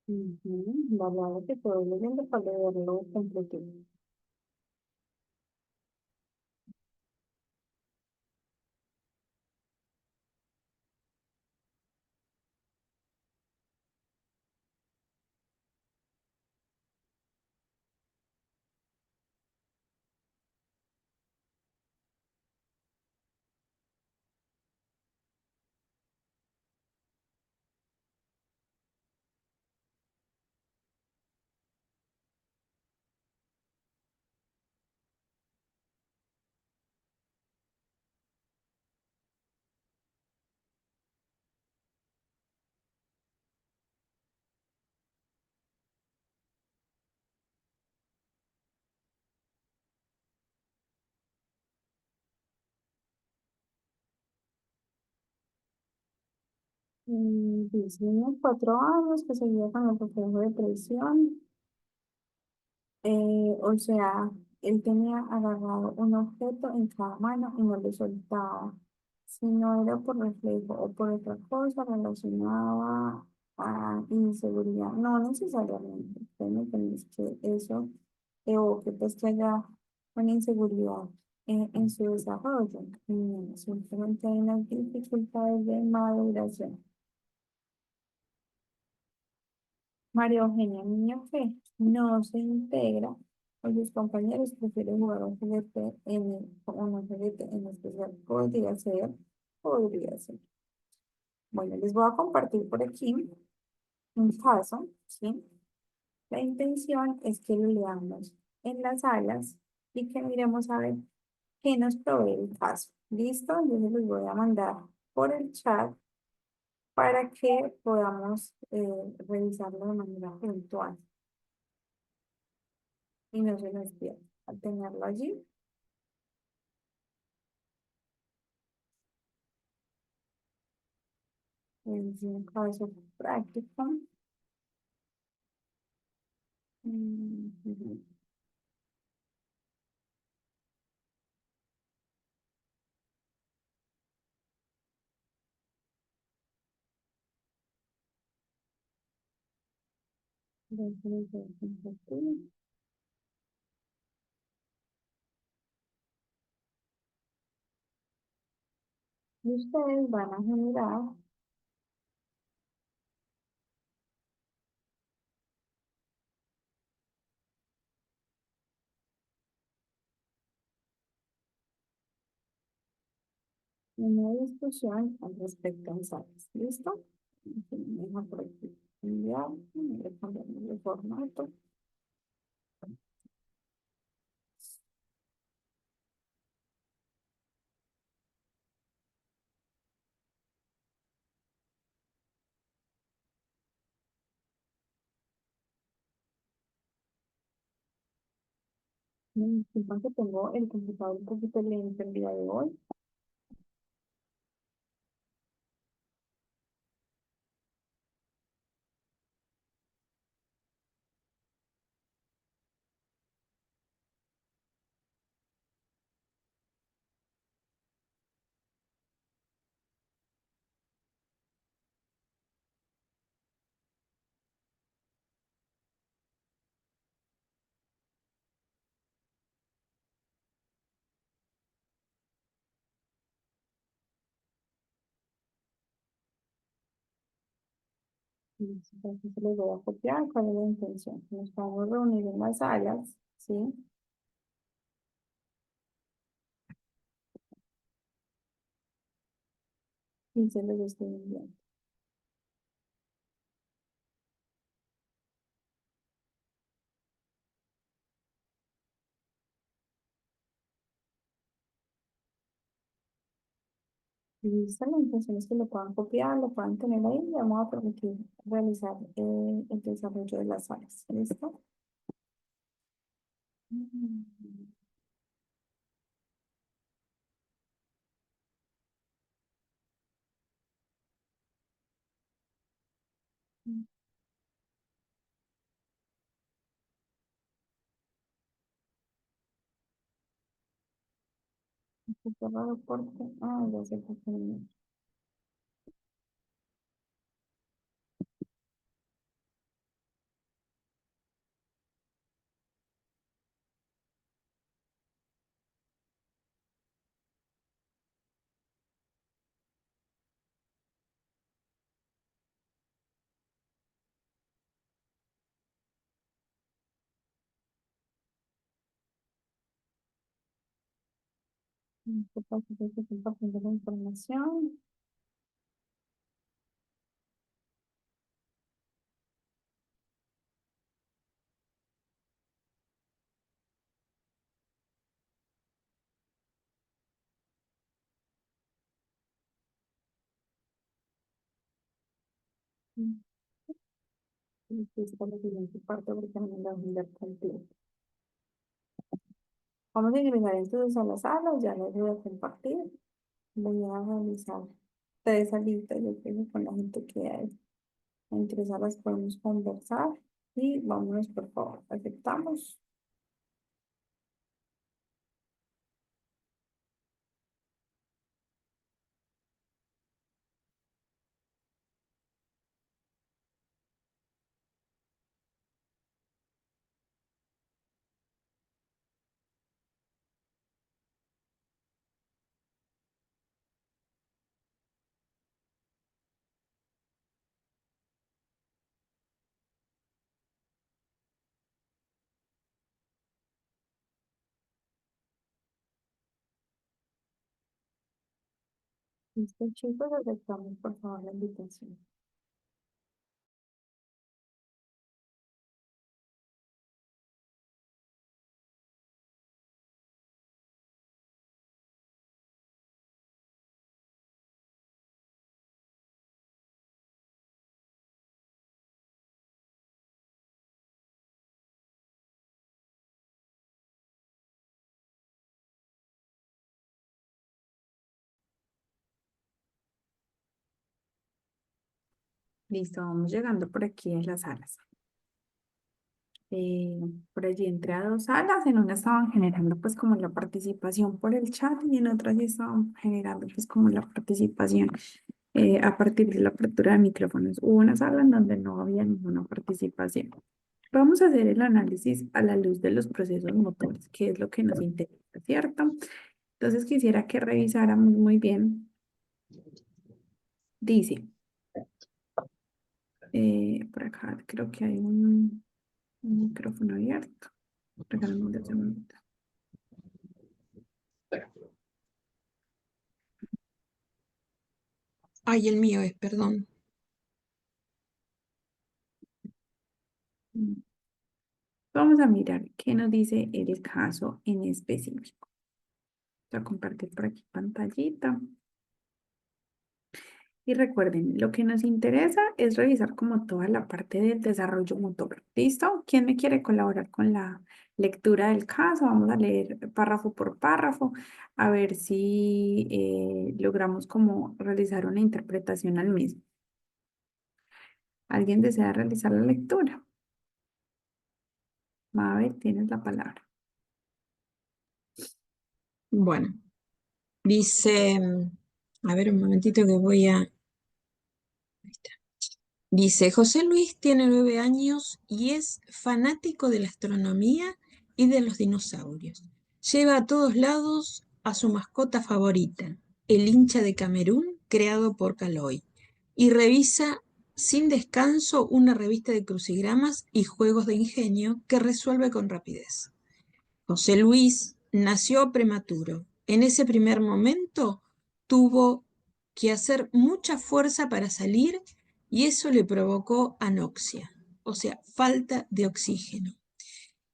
Ujú. Vamos a que todo leyendo para leerlo completo. Dice, unos 4 años que seguía con el reflejo de presión. O sea, él tenía agarrado un objeto en cada mano y no lo soltaba. Si no era por reflejo o por otra cosa relacionada a inseguridad, no necesariamente. Créeme que no es que eso evoque pues que haya una inseguridad en su desarrollo. No, simplemente hay unas dificultades de maduración. María Eugenia, niño que no se integra con sus compañeros, prefiere jugar un juguete con un juguete en especial. Podría ser. Bueno, les voy a compartir por aquí un caso, ¿sí? La intención es que lo leamos en las salas y que miremos a ver qué nos provee el caso. ¿Listo? Yo se los voy a mandar por el chat para que podamos revisarlo de manera puntual y no se nos pierda. Al tenerlo allí, es un caso práctico. Ujú. Déjenme ver compartir. Y ustedes van a generar una discusión al respecto a ensayos. ¿Listo? Me deja por aquí enviar, voy a cambiarle el formato. Me disculpan que tengo el computador un poquito lento el día de hoy. Entonces se los voy a copiar. ¿Cuál es la intención? Nos vamos a reunir en las salas, ¿sí? Y se los estoy enviando. Listo, la intención es que lo puedan copiar, lo puedan tener ahí y vamos a permitir realizar el desarrollo de las salas. ¿Listo? Mm. Está raro porque, ya sé por qué no. ¿Qué pasa? Que estoy compartiendo la información. Y estoy por la siguiente parte porque no me la voy a dar completa. Vamos a ingresar entonces a la sala, ya les voy a compartir. Voy a realizar 3 salitas, yo creo, con la gente que hay. Entre salas podemos conversar y vámonos, por favor, aceptamos. Listo, chicos, aceptamos, por favor, la invitación. Listo, vamos llegando por aquí a las salas. Eh, por allí entré a 2 salas, en una estaban generando pues como la participación por el chat y en otra sí estaban generando pues como la participación a partir de la apertura de micrófonos. Hubo una sala en donde no había ninguna participación. Vamos a hacer el análisis a la luz de los procesos motores, que es lo que nos interesa, ¿cierto? Entonces quisiera que revisáramos muy bien. Dice, por acá creo que hay un micrófono abierto. Regálame un segundo. Ay, el mío es, perdón. Vamos a mirar qué nos dice el caso en específico. Voy a compartir por aquí pantallita. Y recuerden, lo que nos interesa es revisar como toda la parte del desarrollo motor. ¿Listo? ¿Quién me quiere colaborar con la lectura del caso? Vamos a leer párrafo por párrafo, a ver si logramos como realizar una interpretación al mismo. ¿Alguien desea realizar la lectura? Mabel, tienes la palabra. Bueno, dice, a ver un momentito que voy a... ahí está. Dice, José Luis tiene 9 años y es fanático de la astronomía y de los dinosaurios. Lleva a todos lados a su mascota favorita, el hincha de Camerún creado por Caloi, y revisa sin descanso una revista de crucigramas y juegos de ingenio que resuelve con rapidez. José Luis nació prematuro. En ese primer momento tuvo que hacer mucha fuerza para salir y eso le provocó anoxia, o sea, falta de oxígeno,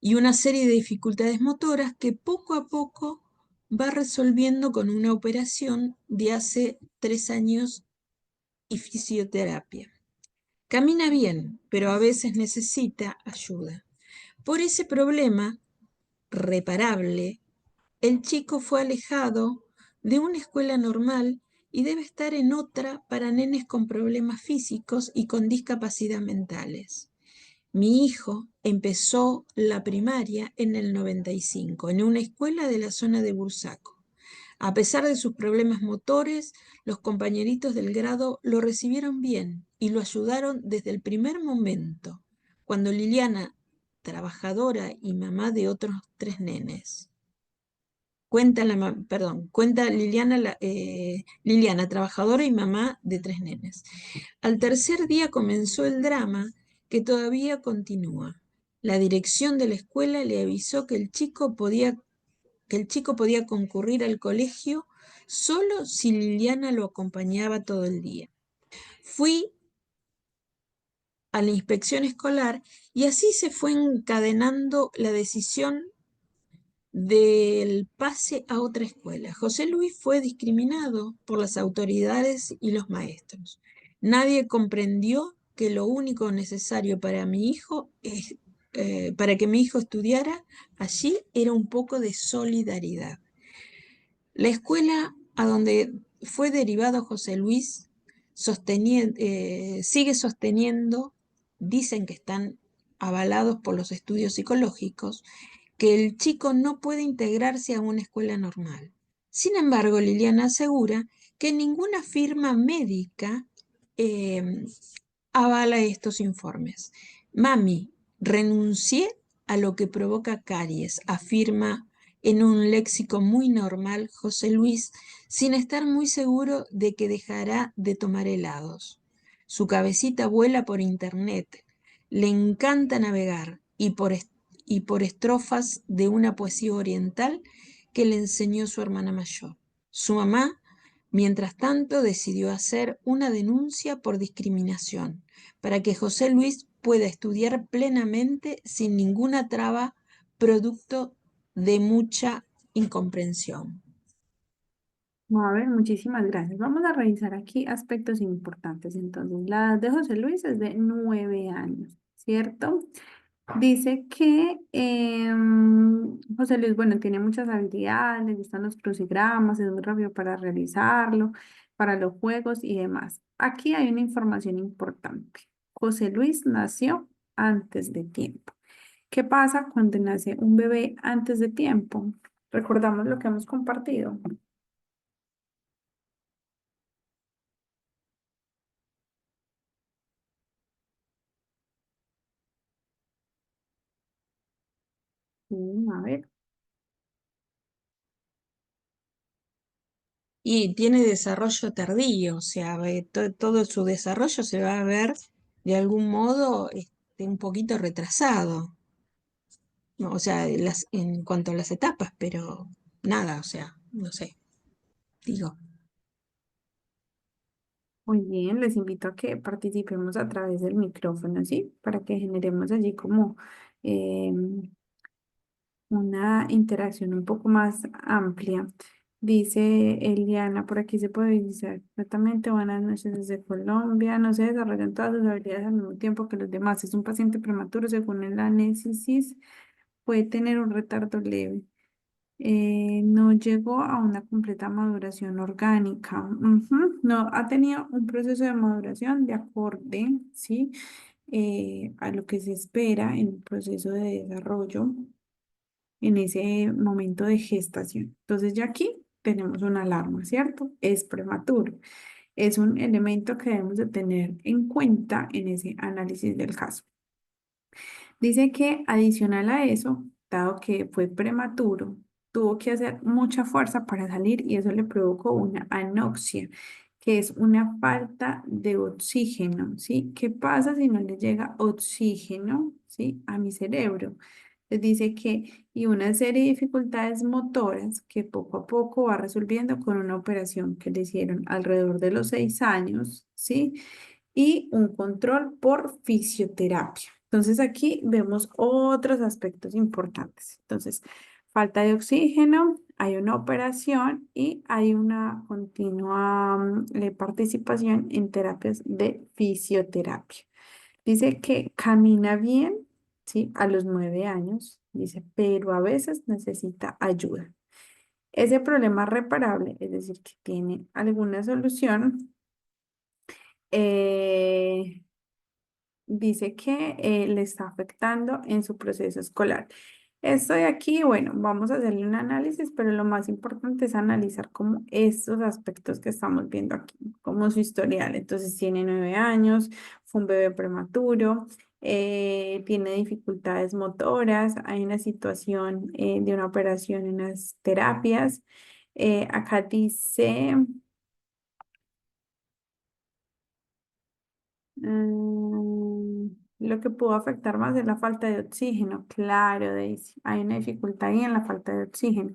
y una serie de dificultades motoras que poco a poco va resolviendo con una operación de hace 3 años y fisioterapia. Camina bien, pero a veces necesita ayuda. Por ese problema reparable, el chico fue alejado de una escuela normal y debe estar en otra para nenes con problemas físicos y con discapacidad mentales. Mi hijo empezó la primaria en el 95 en una escuela de la zona de Bursaco. A pesar de sus problemas motores, los compañeritos del grado lo recibieron bien y lo ayudaron desde el primer momento, cuando Liliana, trabajadora y mamá de otros 3 nenes. Cuenta Liliana, trabajadora y mamá de 3 nenes. Al tercer día comenzó el drama que todavía continúa. La dirección de la escuela le avisó que el chico podía concurrir al colegio solo si Liliana lo acompañaba todo el día. Fui a la inspección escolar y así se fue encadenando la decisión del pase a otra escuela. José Luis fue discriminado por las autoridades y los maestros. Nadie comprendió que lo único necesario para para que mi hijo estudiara allí era un poco de solidaridad. La escuela a donde fue derivado José Luis sigue sosteniendo, dicen que están avalados por los estudios psicológicos, que el chico no puede integrarse a una escuela normal. Sin embargo, Liliana asegura que ninguna firma médica eh, avala estos informes. Mami, renuncié a lo que provoca caries, afirma en un léxico muy normal José Luis, sin estar muy seguro de que dejará de tomar helados. Su cabecita vuela por internet, le encanta navegar y por estrofas de una poesía oriental que le enseñó su hermana mayor. Su mamá, mientras tanto, decidió hacer una denuncia por discriminación para que José Luis pueda estudiar plenamente sin ninguna traba, producto de mucha incomprensión. A ver, muchísimas gracias. Vamos a revisar aquí aspectos importantes. Entonces, la edad de José Luis es de 9 años, ¿cierto? Dice que José Luis, bueno, tiene muchas habilidades, le gustan los crucigramas, es muy rápido para realizarlo, para los juegos y demás. Aquí hay una información importante. José Luis nació antes de tiempo. ¿Qué pasa cuando nace un bebé antes de tiempo? Recordamos lo que hemos compartido. A ver. Y tiene desarrollo tardío, o sea, todo su desarrollo se va a ver de algún modo un poquito retrasado, ¿no? O sea, en cuanto a las etapas, pero nada, o sea, no sé, digo. Muy bien, les invito a que participemos a través del micrófono, ¿sí? Para que generemos allí como una interacción un poco más amplia. Dice Eliana, por aquí se puede divisar exactamente. Buenas noches desde Colombia. No se desarrollan todas sus habilidades al mismo tiempo que los demás. Es un paciente prematuro, según el análisis, puede tener un retardo leve. No llegó a una completa maduración orgánica. Ujú. No ha tenido un proceso de maduración de acorde, ¿sí? A lo que se espera en el proceso de desarrollo en ese momento de gestación. Entonces ya aquí tenemos una alarma, ¿cierto? Es prematuro. Es un elemento que debemos de tener en cuenta en ese análisis del caso. Dice que adicional a eso, dado que fue prematuro, tuvo que hacer mucha fuerza para salir y eso le provocó una anoxia, que es una falta de oxígeno, ¿sí? ¿Qué pasa si no le llega oxígeno, ¿sí? A mi cerebro? Les dice que, y una serie de dificultades motoras que poco a poco va resolviendo con una operación que le hicieron alrededor de los 6 años, ¿sí? Y un control por fisioterapia. Entonces aquí vemos otros aspectos importantes. Entonces, falta de oxígeno, hay una operación y hay una continua participación en terapias de fisioterapia. Dice que camina bien, ¿sí? A los 9 años, dice, pero a veces necesita ayuda. Ese problema reparable, es decir, que tiene alguna solución, eh, dice que le está afectando en su proceso escolar. Esto de aquí, bueno, vamos a hacerle un análisis, pero lo más importante es analizar como estos aspectos que estamos viendo aquí, como su historial. Entonces, tiene 9 años, fue un bebé prematuro, tiene dificultades motoras, hay una situación de una operación en las terapias. Acá dice... lo que pudo afectar más es la falta de oxígeno. Claro, Daisy. Hay una dificultad ahí en la falta de oxígeno.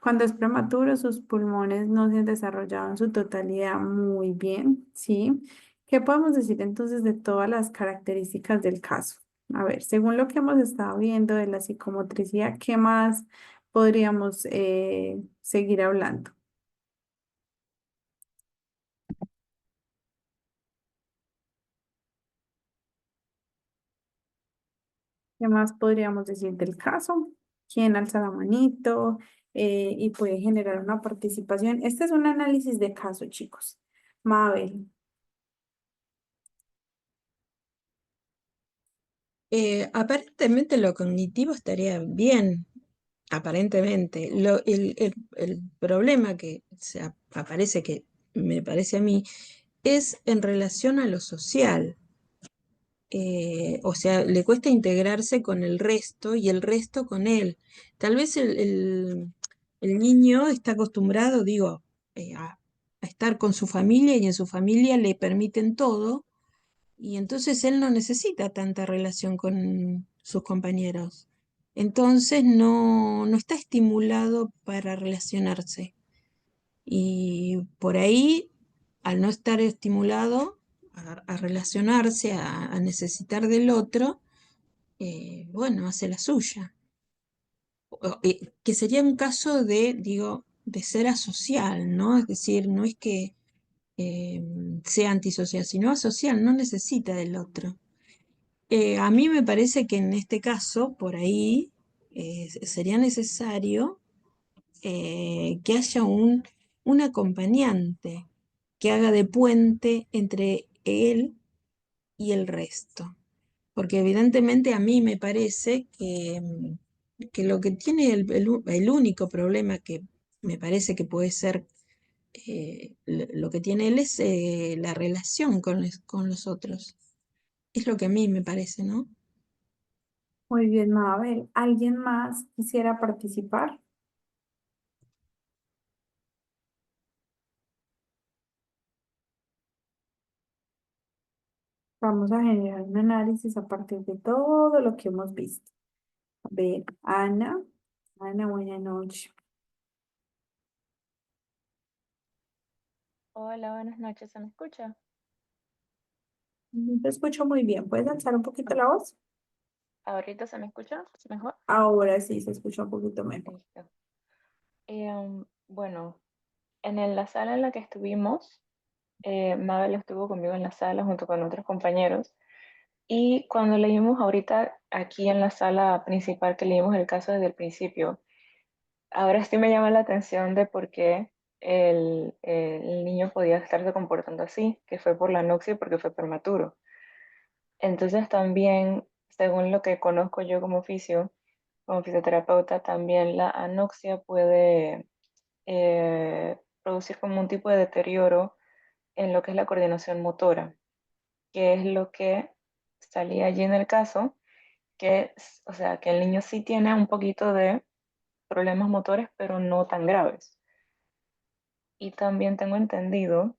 Cuando es prematuro, sus pulmones no se han desarrollado en su totalidad muy bien, ¿sí? ¿Qué podemos decir entonces de todas las características del caso? A ver, según lo que hemos estado viendo de la psicomotricidad, ¿qué más podríamos seguir hablando? ¿Qué más podríamos decir del caso? ¿Quién alza la manito y puede generar una participación? Este es un análisis de caso, chicos. Mabel, Aparentemente lo cognitivo estaría bien, aparentemente. El problema que aparece, que me parece a mí, es en relación a lo social. O sea, le cuesta integrarse con el resto y el resto con él. Tal vez el niño está acostumbrado, digo, a estar con su familia y en su familia le permiten todo y entonces él no necesita tanta relación con sus compañeros. Entonces no está estimulado para relacionarse. Y por ahí, al no estar estimulado a relacionarse, a necesitar del otro, bueno, hace la suya. Que sería un caso de, digo, de ser asocial, ¿no? Es decir, no es que eh, sea antisocial, sino asocial, no necesita del otro. A mí me parece que en este caso, por ahí, sería necesario que haya un acompañante que haga de puente entre él y el resto. Porque evidentemente a mí me parece que lo que tiene el único problema que me parece que puede ser lo que tiene él es la relación con los otros. Es lo que a mí me parece, ¿no? muy bien, Mabel. ¿Alguien más quisiera participar? Vamos a generar un análisis a partir de todo lo que hemos visto. A ver, Ana. Ana, buenas noches. Hola, buenas noches, ¿se me escucha? Te escucho muy bien. ¿Puedes alzar un poquito la voz? ¿Ahorita se me escucha mejor? Ahora sí se escucha un poquito mejor. Listo. Bueno, la sala en la que estuvimos, Mabel estuvo conmigo en la sala junto con otros compañeros y cuando leímos ahorita aquí en la sala principal que leímos el caso desde el principio, ahora sí me llama la atención de por qué el niño podía estarse comportando así, que fue por la anoxia y porque fue prematuro. Entonces también, según lo que conozco yo como fisioterapeuta, también la anoxia puede producir como un tipo de deterioro en lo que es la coordinación motora, que es lo que salía allí en el caso, o sea, que el niño sí tiene un poquito de problemas motores, pero no tan graves. Y también tengo entendido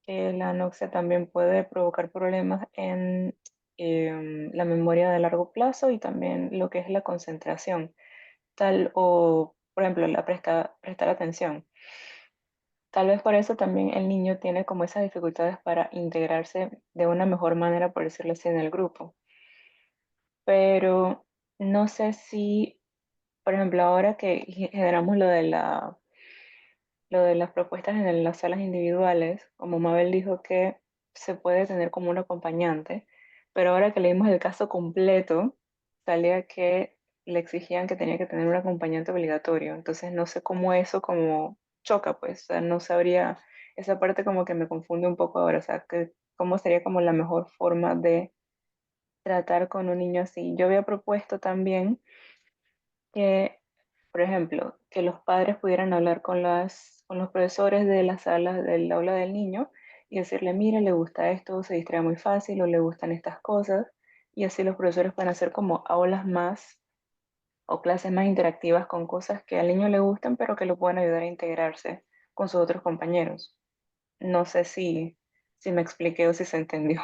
que la anoxia también puede provocar problemas en la memoria de largo plazo y también lo que es la concentración, tal o, por ejemplo, prestar atención. Tal vez por eso también el niño tiene como esas dificultades para integrarse de una mejor manera, por decirlo así, en el grupo. Pero no sé si, por ejemplo, ahora que generamos lo de las propuestas en las salas individuales, como Mabel dijo que se puede tener como un acompañante, pero ahora que leímos el caso completo, salía que le exigían que tenía que tener un acompañante obligatorio. Entonces no sé cómo eso como choca, pues, o sea, no sabría, esa parte como que me confunde un poco ahora, o sea, que cómo sería como la mejor forma de tratar con un niño así. Yo había propuesto también que, por ejemplo, que los padres pudieran hablar con los profesores de las salas del aula del niño y decirle, mira, le gusta esto, se distrae muy fácil o le gustan estas cosas, y así los profesores pueden hacer como aulas más o clases más interactivas con cosas que al niño le gustan, pero que lo pueden ayudar a integrarse con sus otros compañeros. No sé si me expliqué o si se entendió.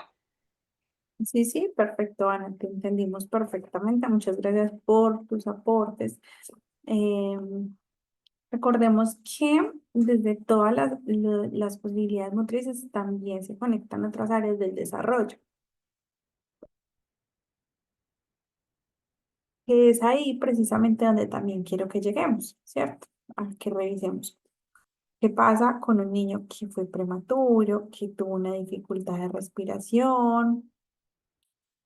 Sí, sí, perfecto, Ana, te entendimos perfectamente. Muchas gracias por tus aportes. Em, Recordemos que desde todas las posibilidades motrices también se conectan otras áreas del desarrollo, que es ahí precisamente donde también quiero que lleguemos, ¿cierto? A que revisemos qué pasa con un niño que fue prematuro, que tuvo una dificultad de respiración,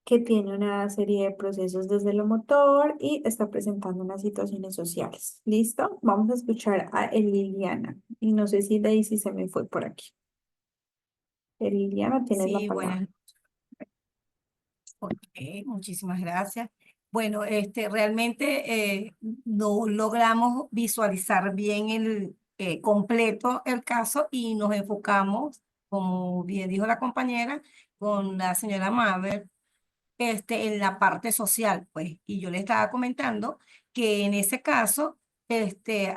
que tiene una serie de procesos desde lo motor y está presentando unas situaciones sociales. ¿Listo? Vamos a escuchar a Liliana. Y no sé si Daisy se me fue por aquí. Liliana, tienes la Sí, palabra. buenas. Ok, muchísimas gracias. Bueno, realmente no logramos visualizar bien el completo el caso y nos enfocamos, como bien dijo la compañera, con la señora Mabel, en la parte social, pues. Y yo le estaba comentando que en ese caso,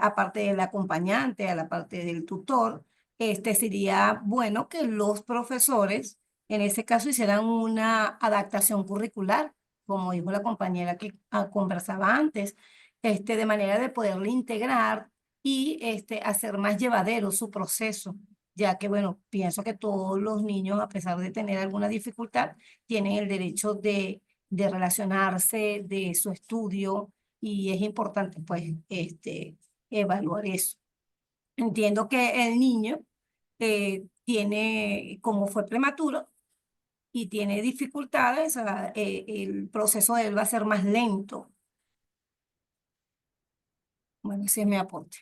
aparte del acompañante, a la parte del tutor, sería bueno que los profesores, en ese caso, hicieran una adaptación curricular, como dijo la compañera que conversaba antes, de manera de poderle integrar y hacer más llevadero su proceso, ya que, bueno, pienso que todos los niños, a pesar de tener alguna dificultad, tienen el derecho de relacionarse, de su estudio, y es importante, pues, evaluar eso. Entiendo que el niño tiene, como fue prematuro y tiene dificultades, el proceso de él va a ser más lento. Bueno, ese es mi aporte.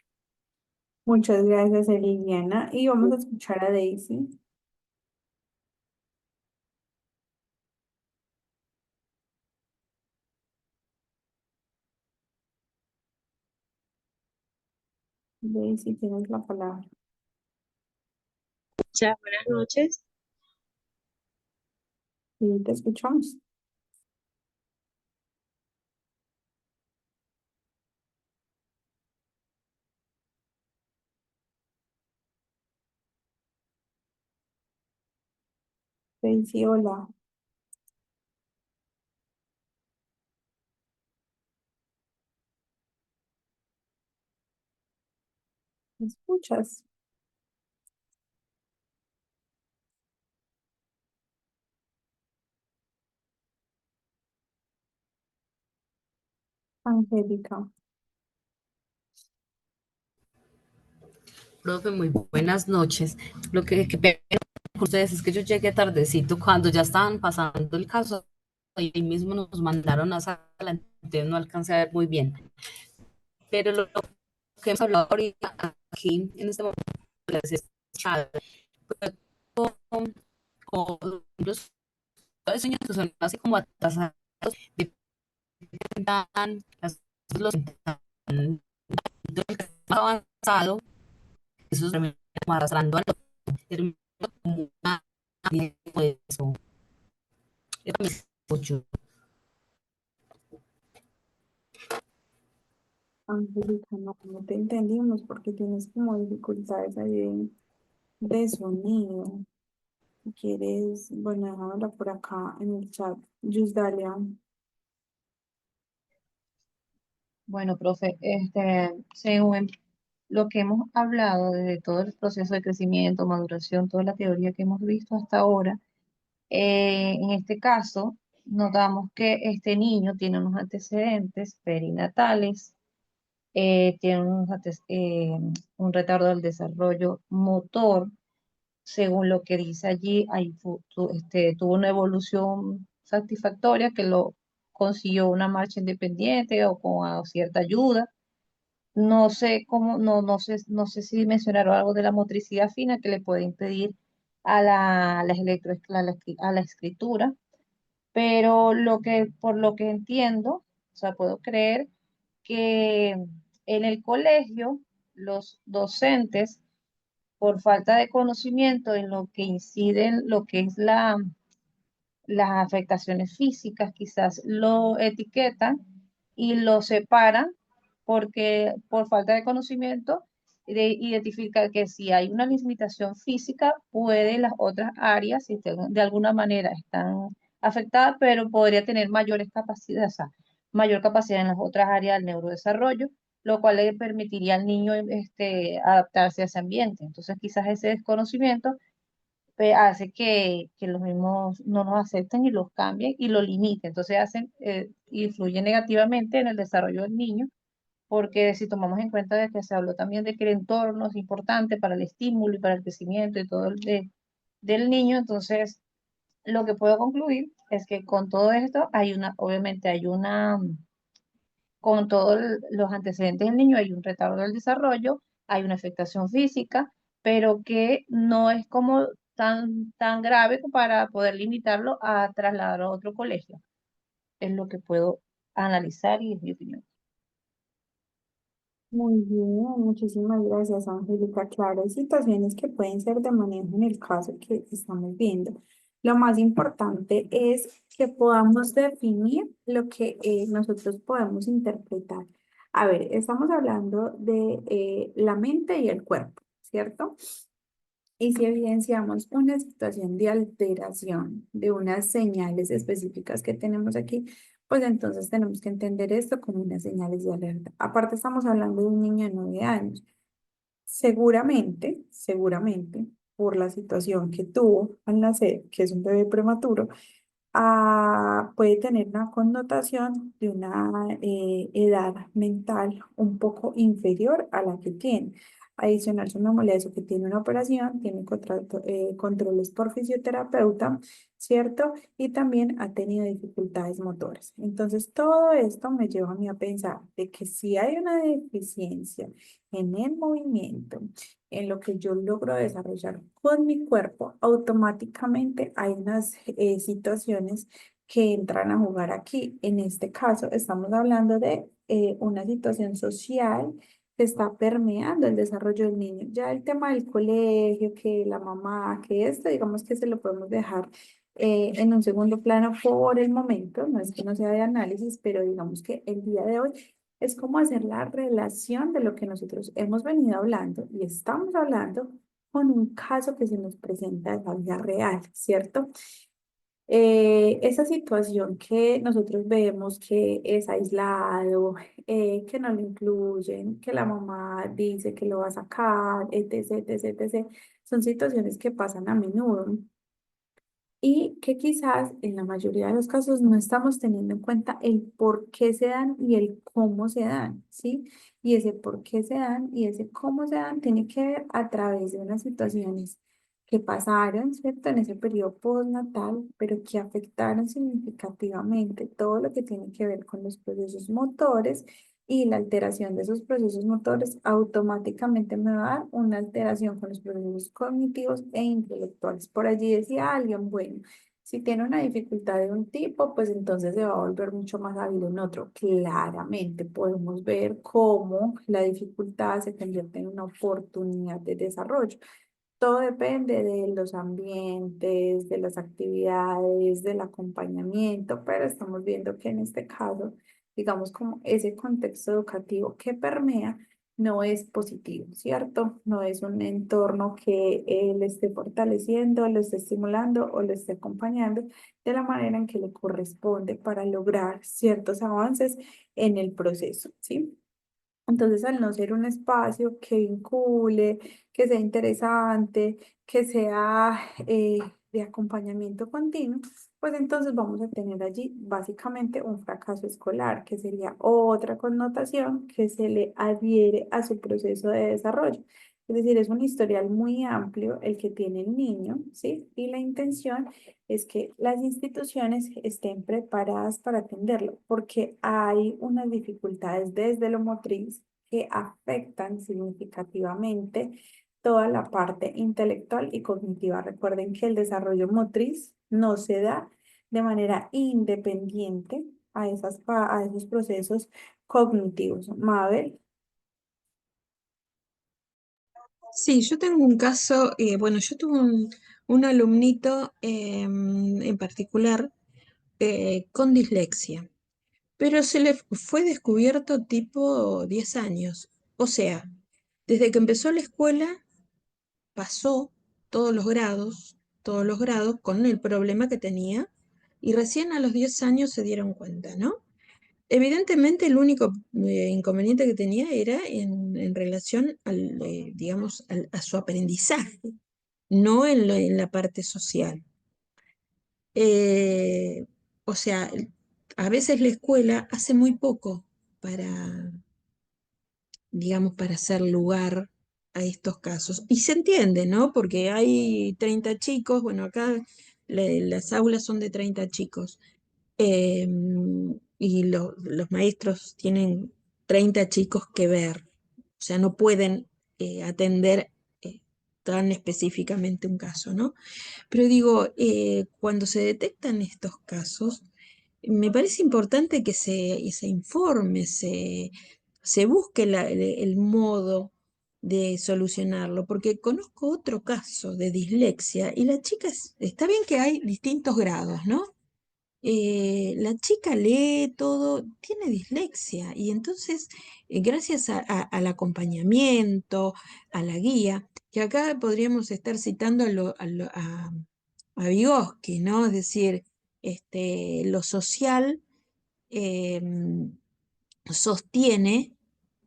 Muchas gracias, Liliana. Y vamos a escuchar a Daisy. Daisy, tienes la palabra. Ya, buenas noches. Y te escuchamos. Daisy, hola. ¿Me escuchas? Angélica. Profe, muy buenas noches. Lo que pena con ustedes es que yo llegué tardecito cuando ya estaban pasando el caso y ahí mismo nos mandaron a sala, entonces no alcancé a ver muy bien. Pero lo que hemos hablado ahorita aquí en este momento es escuchado, pues, con los sueños que son así como atrasados, dependen los avanzado, eso termina como arrastrando a termina como una pues, eso. Yo también escucho. Angélica, no, no te entendimos porque tienes como dificultades ahí de sonido. Si quieres, bueno, déjamela por acá en el chat. Yusdalia, Bueno, profe, según lo que hemos hablado desde todo el proceso de crecimiento, maduración, toda la teoría que hemos visto hasta ahora, en este caso, notamos que este niño tiene unos antecedentes perinatales, tiene un retardo del desarrollo motor, según lo que dice allí, tuvo una evolución satisfactoria que lo consiguió una marcha independiente o con cierta ayuda. No sé cómo, no sé si mencionaron algo de la motricidad fina que le puede impedir a la escritura, pero por lo que entiendo, o sea, puedo creer que en el colegio los docentes, por falta de conocimiento en lo que inciden, lo que es las afectaciones físicas, quizás lo etiquetan y lo separan porque por falta de conocimiento de identificar que si hay una limitación física, puede las otras áreas, si de alguna manera están afectadas, pero podría tener mayores capacidades, o sea, mayor capacidad en las otras áreas del neurodesarrollo, lo cual le permitiría al niño adaptarse a ese ambiente. Entonces, quizás ese desconocimiento hace que los mismos no nos acepten y los cambien y lo limiten. Entonces influye negativamente en el desarrollo del niño, porque si tomamos en cuenta de que se habló también de que el entorno es importante para el estímulo y para el crecimiento y todo del niño, entonces lo que puedo concluir es que con todo esto obviamente con todos los antecedentes del niño hay un retardo del desarrollo, hay una afectación física, pero que no es como tan grave para poder limitarlo a trasladar a otro colegio. Es lo que puedo analizar y es mi opinión. Muy bien, muchísimas gracias, Angélica. Claro, hay situaciones que pueden ser de manejo en el caso que estamos viendo. Lo más importante es que podamos definir lo que nosotros podemos interpretar. A ver, estamos hablando de la mente y el cuerpo, ¿cierto? Y si evidenciamos una situación de alteración de unas señales específicas que tenemos aquí, pues entonces tenemos que entender esto como unas señales de alerta. Aparte, estamos hablando de un niño de 9 años. Seguramente, por la situación que tuvo al nacer, que es un bebé prematuro, puede tener una connotación de una edad mental un poco inferior a la que tiene. Adicional, sumémosle a eso que tiene una operación, tiene controles por fisioterapeuta, ¿cierto? Y también ha tenido dificultades motoras. Entonces, todo esto me lleva a mí a pensar de que si hay una deficiencia en el movimiento, en lo que yo logro desarrollar con mi cuerpo, automáticamente hay unas situaciones que entran a jugar aquí. En este caso, estamos hablando de una situación social que está permeando el desarrollo del niño. Ya el tema del colegio, que la mamá, que esto, digamos que se lo podemos dejar en un segundo plano por el momento, no es que no sea de análisis, pero digamos que el día de hoy es como hacer la relación de lo que nosotros hemos venido hablando y estamos hablando con un caso que se nos presenta en la vida real, ¿cierto? Esa situación que nosotros vemos que es aislado, que no lo incluyen, que la mamá dice que lo va a sacar, etc., etc., etc., son situaciones que pasan a menudo y que quizás en la mayoría de los casos no estamos teniendo en cuenta el por qué se dan y el cómo se dan, ¿sí? Y ese por qué se dan y ese cómo se dan tiene que ver a través de unas situaciones que pasaron, ¿cierto? En ese periodo postnatal, pero que afectaron significativamente todo lo que tiene que ver con los procesos motores y la alteración de esos procesos motores automáticamente me va a dar una alteración con los procesos cognitivos e intelectuales. Por allí decía alguien, bueno, si tiene una dificultad de un tipo, pues entonces se va a volver mucho más hábil en otro. Claramente podemos ver cómo la dificultad se convierte en una oportunidad de desarrollo. Todo depende de los ambientes, de las actividades, del acompañamiento, pero estamos viendo que en este caso, digamos, como ese contexto educativo que permea no es positivo, ¿cierto? No es un entorno que le esté fortaleciendo, lo esté estimulando o lo esté acompañando de la manera en que le corresponde para lograr ciertos avances en el proceso, ¿sí? Entonces, al no ser un espacio que vincule, que sea interesante, que sea de acompañamiento continuo, pues entonces vamos a tener allí básicamente un fracaso escolar, que sería otra connotación que se le adhiere a su proceso de desarrollo. Es decir, es un historial muy amplio el que tiene el niño, ¿sí? Y la intención es que las instituciones estén preparadas para atenderlo, porque hay unas dificultades desde lo motriz que afectan significativamente toda la parte intelectual y cognitiva. Recuerden que el desarrollo motriz no se da de manera independiente a esos procesos cognitivos. Mabel, Sí, yo tengo un caso, bueno, yo tuve un alumnito en particular con dislexia, pero se le fue descubierto tipo 10 años. O sea, desde que empezó la escuela pasó todos los grados con el problema que tenía y recién a los 10 años se dieron cuenta, ¿no? Evidentemente el único inconveniente que tenía era en relación al, digamos, a su aprendizaje, no en la parte social. Eh, o sea, a veces la escuela hace muy poco para, digamos, para hacer lugar a estos casos. Y se entiende, ¿no? Porque hay 30 chicos, bueno, acá las aulas son de 30 chicos. Y los maestros tienen 30 chicos que ver, o sea, no pueden atender tan específicamente un caso, ¿no? Pero digo, cuando se detectan estos casos, me parece importante que se informe, se busque el modo de solucionarlo, porque conozco otro caso de dislexia y la chica, está bien que hay distintos grados, ¿no? La chica lee todo, tiene dislexia y entonces gracias al acompañamiento, a la guía, que acá podríamos estar citando a Vygotsky, ¿no? Es decir, lo social em, sostiene,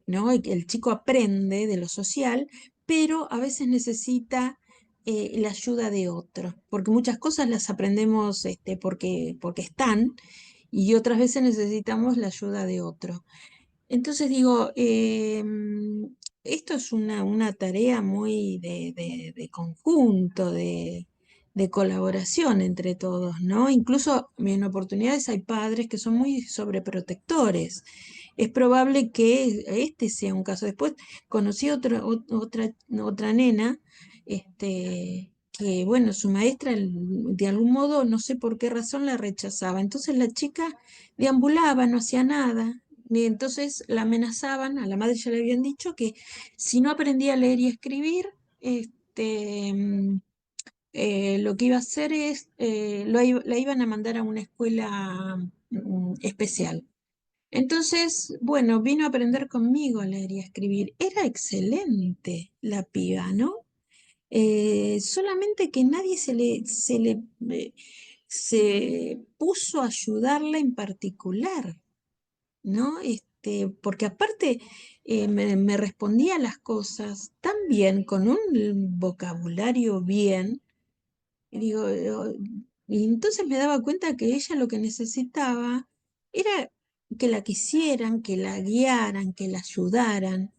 ¿no? Y que el chico aprende de lo social, pero a veces necesita la ayuda de otro, porque muchas cosas las aprendemos porque están y otras veces necesitamos la ayuda de otro. Entonces digo, esto es una tarea muy de conjunto, de colaboración entre todos, ¿no? Incluso en oportunidades hay padres que son muy sobreprotectores. Es probable que este sea un caso. Después conocí otra nena, que bueno, su maestra de algún modo, no sé por qué razón, la rechazaba. Entonces la chica deambulaba, no hacía nada. Y entonces la amenazaban, a la madre ya le habían dicho que si no aprendía a leer y escribir, lo que iba a hacer es, la iban a mandar a una escuela especial. Entonces, bueno, vino a aprender conmigo a leer y a escribir. Era excelente la piba, ¿no? Solamente que nadie se puso a ayudarla en particular, ¿no? Porque aparte me respondía las cosas tan bien, con un vocabulario bien, y digo, y entonces me daba cuenta que ella lo que necesitaba era que la quisieran, que la guiaran, que la ayudaran.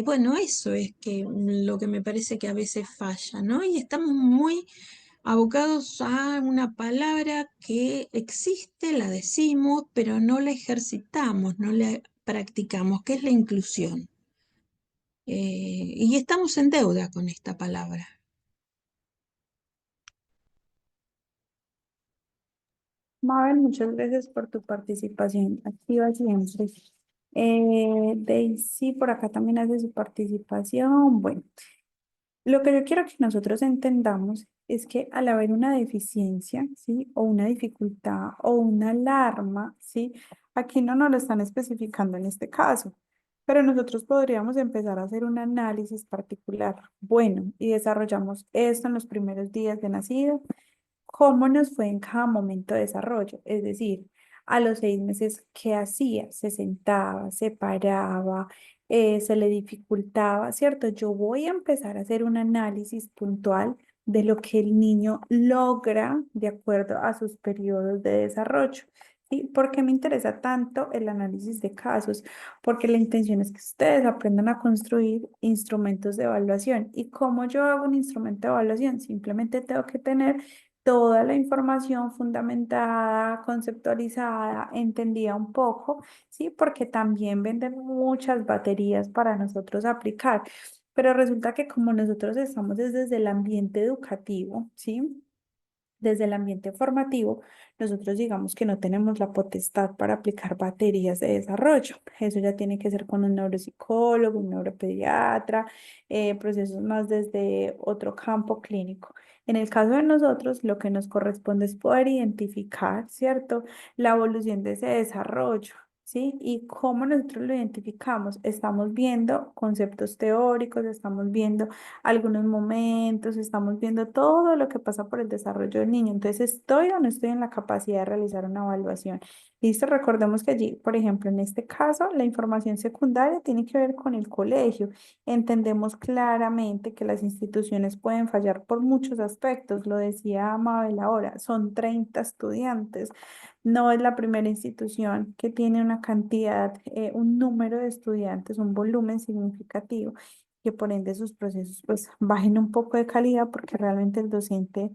Bueno, eso es que lo que me parece que a veces falla, ¿no? Y estamos muy abocados a una palabra que existe, la decimos, pero no la ejercitamos, no la practicamos, que es la inclusión. Y estamos en deuda con esta palabra. Mabel, muchas gracias por tu participación activa siempre. Daisy por acá también hace su participación. Bueno, lo que yo quiero que nosotros entendamos es que al haber una deficiencia, ¿sí? O una dificultad o una alarma, ¿sí? Aquí no nos lo están especificando en este caso, pero nosotros podríamos empezar a hacer un análisis particular. Bueno, y desarrollamos esto en los primeros días de nacido. ¿Cómo nos fue en cada momento de desarrollo? Es decir, a los 6 meses, ¿qué hacía? Se sentaba, se paraba, se le dificultaba, ¿cierto? Yo voy a empezar a hacer un análisis puntual de lo que el niño logra de acuerdo a sus periodos de desarrollo. ¿Y por qué me interesa tanto el análisis de casos? Porque la intención es que ustedes aprendan a construir instrumentos de evaluación. ¿Y cómo yo hago un instrumento de evaluación? Simplemente tengo que tener toda la información fundamentada, conceptualizada, entendida un poco, ¿sí? Porque también venden muchas baterías para nosotros aplicar. Pero resulta que como nosotros estamos desde el ambiente educativo, ¿sí? Desde el ambiente formativo, nosotros digamos que no tenemos la potestad para aplicar baterías de desarrollo. Eso ya tiene que ser con un neuropsicólogo, un neuropediatra, procesos más desde otro campo clínico. En el caso de nosotros, lo que nos corresponde es poder identificar, ¿cierto? La evolución de ese desarrollo. ¿Sí? ¿Y cómo nosotros lo identificamos? Estamos viendo conceptos teóricos, estamos viendo algunos momentos, estamos viendo todo lo que pasa por el desarrollo del niño. Entonces, ¿estoy o no estoy en la capacidad de realizar una evaluación? Listo, recordemos que allí, por ejemplo, en este caso, la información secundaria tiene que ver con el colegio. Entendemos claramente que las instituciones pueden fallar por muchos aspectos, lo decía Mabel ahora, son 30 estudiantes. No es la primera institución que tiene una cantidad, un número de estudiantes, un volumen significativo que por ende sus procesos pues bajen un poco de calidad porque realmente el docente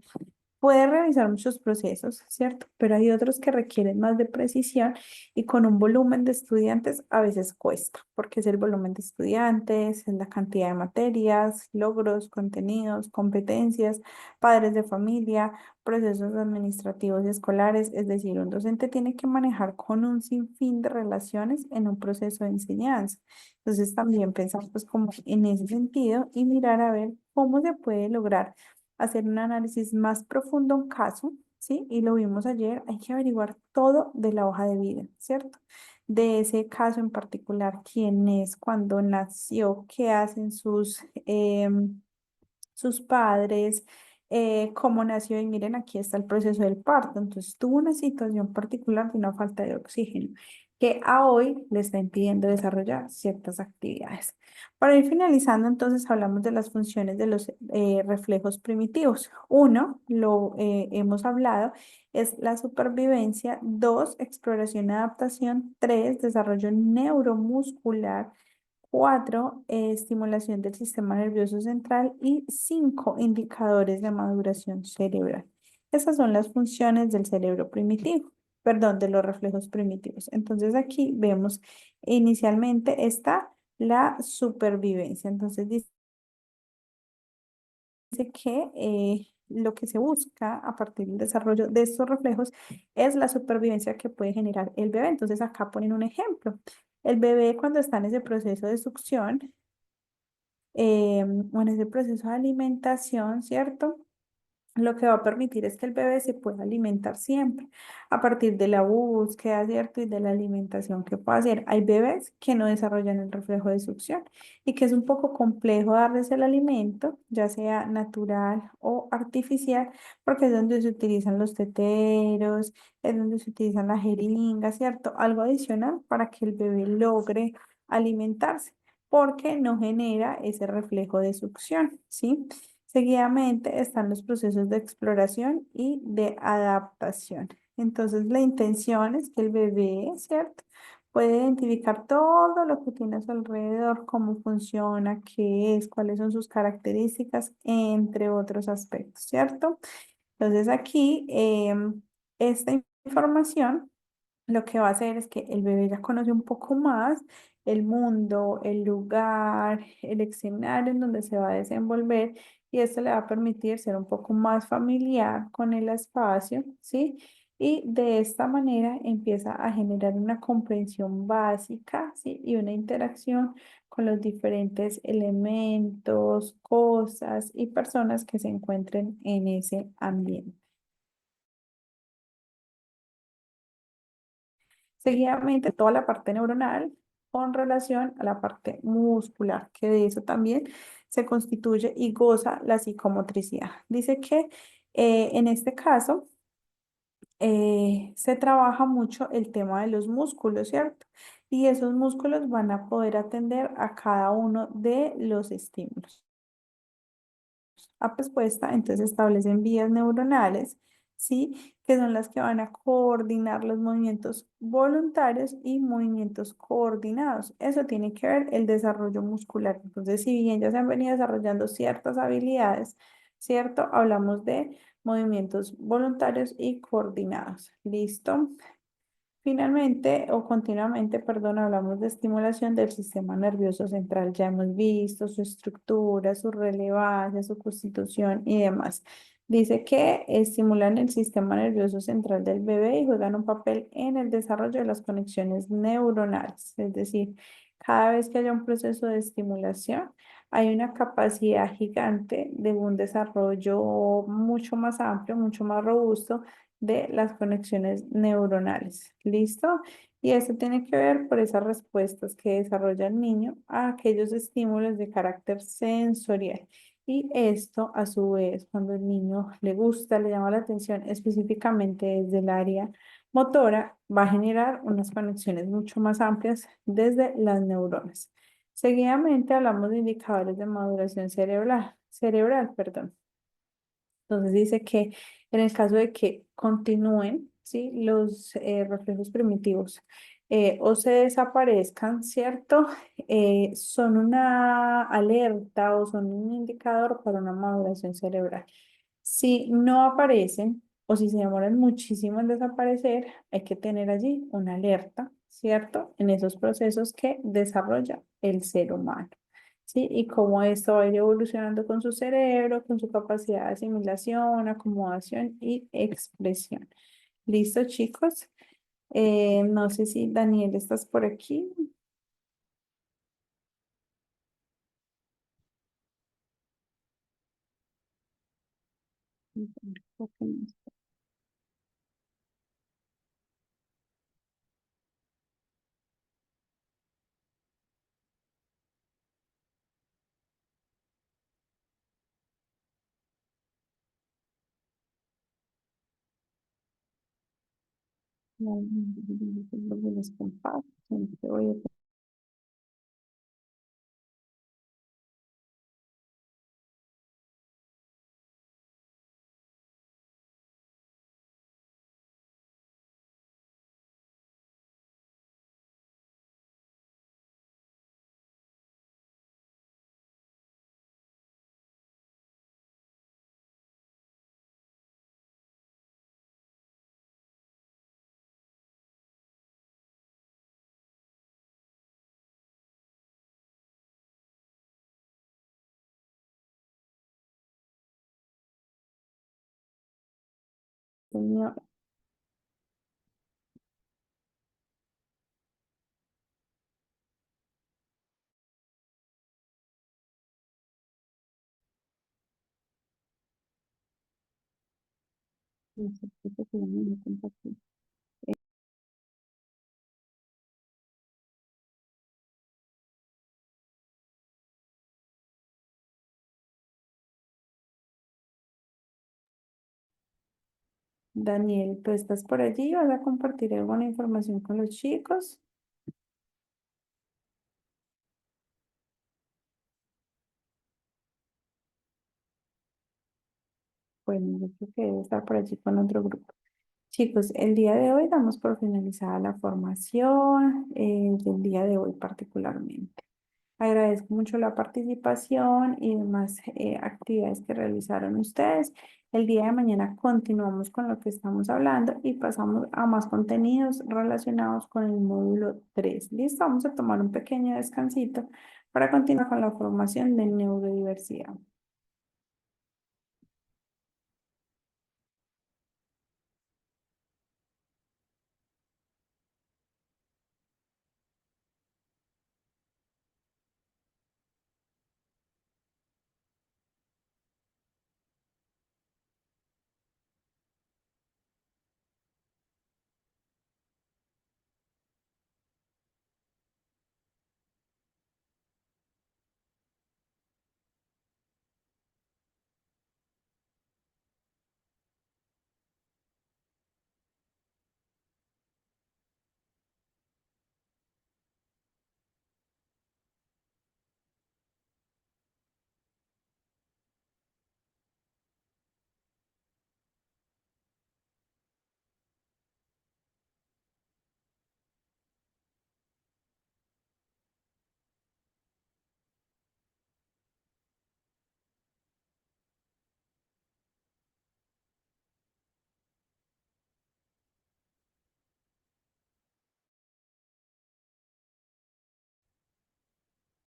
puede realizar muchos procesos, ¿cierto? Pero hay otros que requieren más de precisión y con un volumen de estudiantes a veces cuesta, porque es el volumen de estudiantes, es la cantidad de materias, logros, contenidos, competencias, padres de familia, procesos administrativos y escolares, es decir, un docente tiene que manejar con un sinfín de relaciones en un proceso de enseñanza. Entonces también pensar pues como en ese sentido y mirar a ver cómo se puede lograr hacer un análisis más profundo a un caso, ¿sí? Y lo vimos ayer, hay que averiguar todo de la hoja de vida, ¿cierto? De ese caso en particular, quién es, cuándo nació, qué hacen sus padres, cómo nació, y miren, aquí está el proceso del parto. Entonces tuvo una situación particular de una falta de oxígeno que a hoy le está impidiendo desarrollar ciertas actividades. Para ir finalizando, entonces hablamos de las funciones de los reflejos primitivos. Uno, lo hemos hablado, es la supervivencia. Dos, exploración y adaptación. Tres, desarrollo neuromuscular. Cuatro, estimulación del sistema nervioso central. Y cinco, indicadores de maduración cerebral. Esas son las funciones del cerebro primitivo, perdón, de los reflejos primitivos. Entonces aquí vemos, inicialmente está la supervivencia. Entonces dice que lo que se busca a partir del desarrollo de estos reflejos es la supervivencia que puede generar el bebé. Entonces acá ponen un ejemplo. El bebé cuando está en ese proceso de succión, o en ese proceso de alimentación, ¿cierto? Lo que va a permitir es que el bebé se pueda alimentar siempre a partir de la búsqueda, ¿cierto? Y de la alimentación que pueda hacer. Hay bebés que no desarrollan el reflejo de succión y que es un poco complejo darles el alimento, ya sea natural o artificial, porque es donde se utilizan los teteros, es donde se utilizan las jeringas, ¿cierto? Algo adicional para que el bebé logre alimentarse, porque no genera ese reflejo de succión, ¿sí? Seguidamente están los procesos de exploración y de adaptación. Entonces, la intención es que el bebé, ¿cierto? Puede identificar todo lo que tiene a su alrededor, cómo funciona, qué es, cuáles son sus características, entre otros aspectos, ¿cierto? Entonces, aquí, esta información lo que va a hacer es que el bebé ya conoce un poco más el mundo, el lugar, el escenario en donde se va a desenvolver y esto le va a permitir ser un poco más familiar con el espacio, ¿sí? Y de esta manera empieza a generar una comprensión básica, ¿sí? Y una interacción con los diferentes elementos, cosas y personas que se encuentren en ese ambiente. Seguidamente, toda la parte neuronal con relación a la parte muscular, que de eso también se constituye y goza la psicomotricidad. Dice que en este caso se trabaja mucho el tema de los músculos, ¿cierto? Y esos músculos van a poder atender a cada uno de los estímulos. A respuesta, entonces establecen vías neuronales, ¿sí? Que son las que van a coordinar los movimientos voluntarios y movimientos coordinados. Eso tiene que ver el desarrollo muscular. Entonces, si bien ya se han venido desarrollando ciertas habilidades, ¿cierto? Hablamos de movimientos voluntarios y coordinados. ¿Listo? Finalmente o continuamente, perdón, hablamos de estimulación del sistema nervioso central. Ya hemos visto su estructura, su relevancia, su constitución y demás. Dice que estimulan el sistema nervioso central del bebé y juegan un papel en el desarrollo de las conexiones neuronales. Es decir, cada vez que haya un proceso de estimulación, hay una capacidad gigante de un desarrollo mucho más amplio, mucho más robusto de las conexiones neuronales. ¿Listo? Y esto tiene que ver por esas respuestas que desarrolla el niño a aquellos estímulos de carácter sensorial. Y esto, a su vez, cuando el niño le gusta, le llama la atención específicamente desde el área motora, va a generar unas conexiones mucho más amplias desde las neuronas. Seguidamente hablamos de indicadores de maduración cerebral, perdón. Entonces dice que en el caso de que continúen, ¿sí? Los reflejos primitivos o se desaparezcan, ¿cierto? Son una alerta o son un indicador para una maduración cerebral. Si no aparecen o si se demoran muchísimo en desaparecer, hay que tener allí una alerta, ¿cierto? En esos procesos que desarrolla el ser humano. ¿Sí? Y cómo esto va a ir evolucionando con su cerebro, con su capacidad de asimilación, acomodación y expresión. ¿Listo, chicos? No sé si Daniel, ¿estás por aquí? No, los comparto, te voy a- tenía- necesito que me compartir. Daniel, ¿tú estás por allí? ¿Vas a compartir alguna información con los chicos? Bueno, yo creo que debe estar por allí con otro grupo. Chicos, el día de hoy damos por finalizada la formación del día de hoy particularmente. Agradezco mucho la participación y demás actividades que realizaron ustedes. El día de mañana continuamos con lo que estamos hablando y pasamos a más contenidos relacionados con el módulo 3. Listo, vamos a tomar un pequeño descansito para continuar con la formación de neurodiversidad.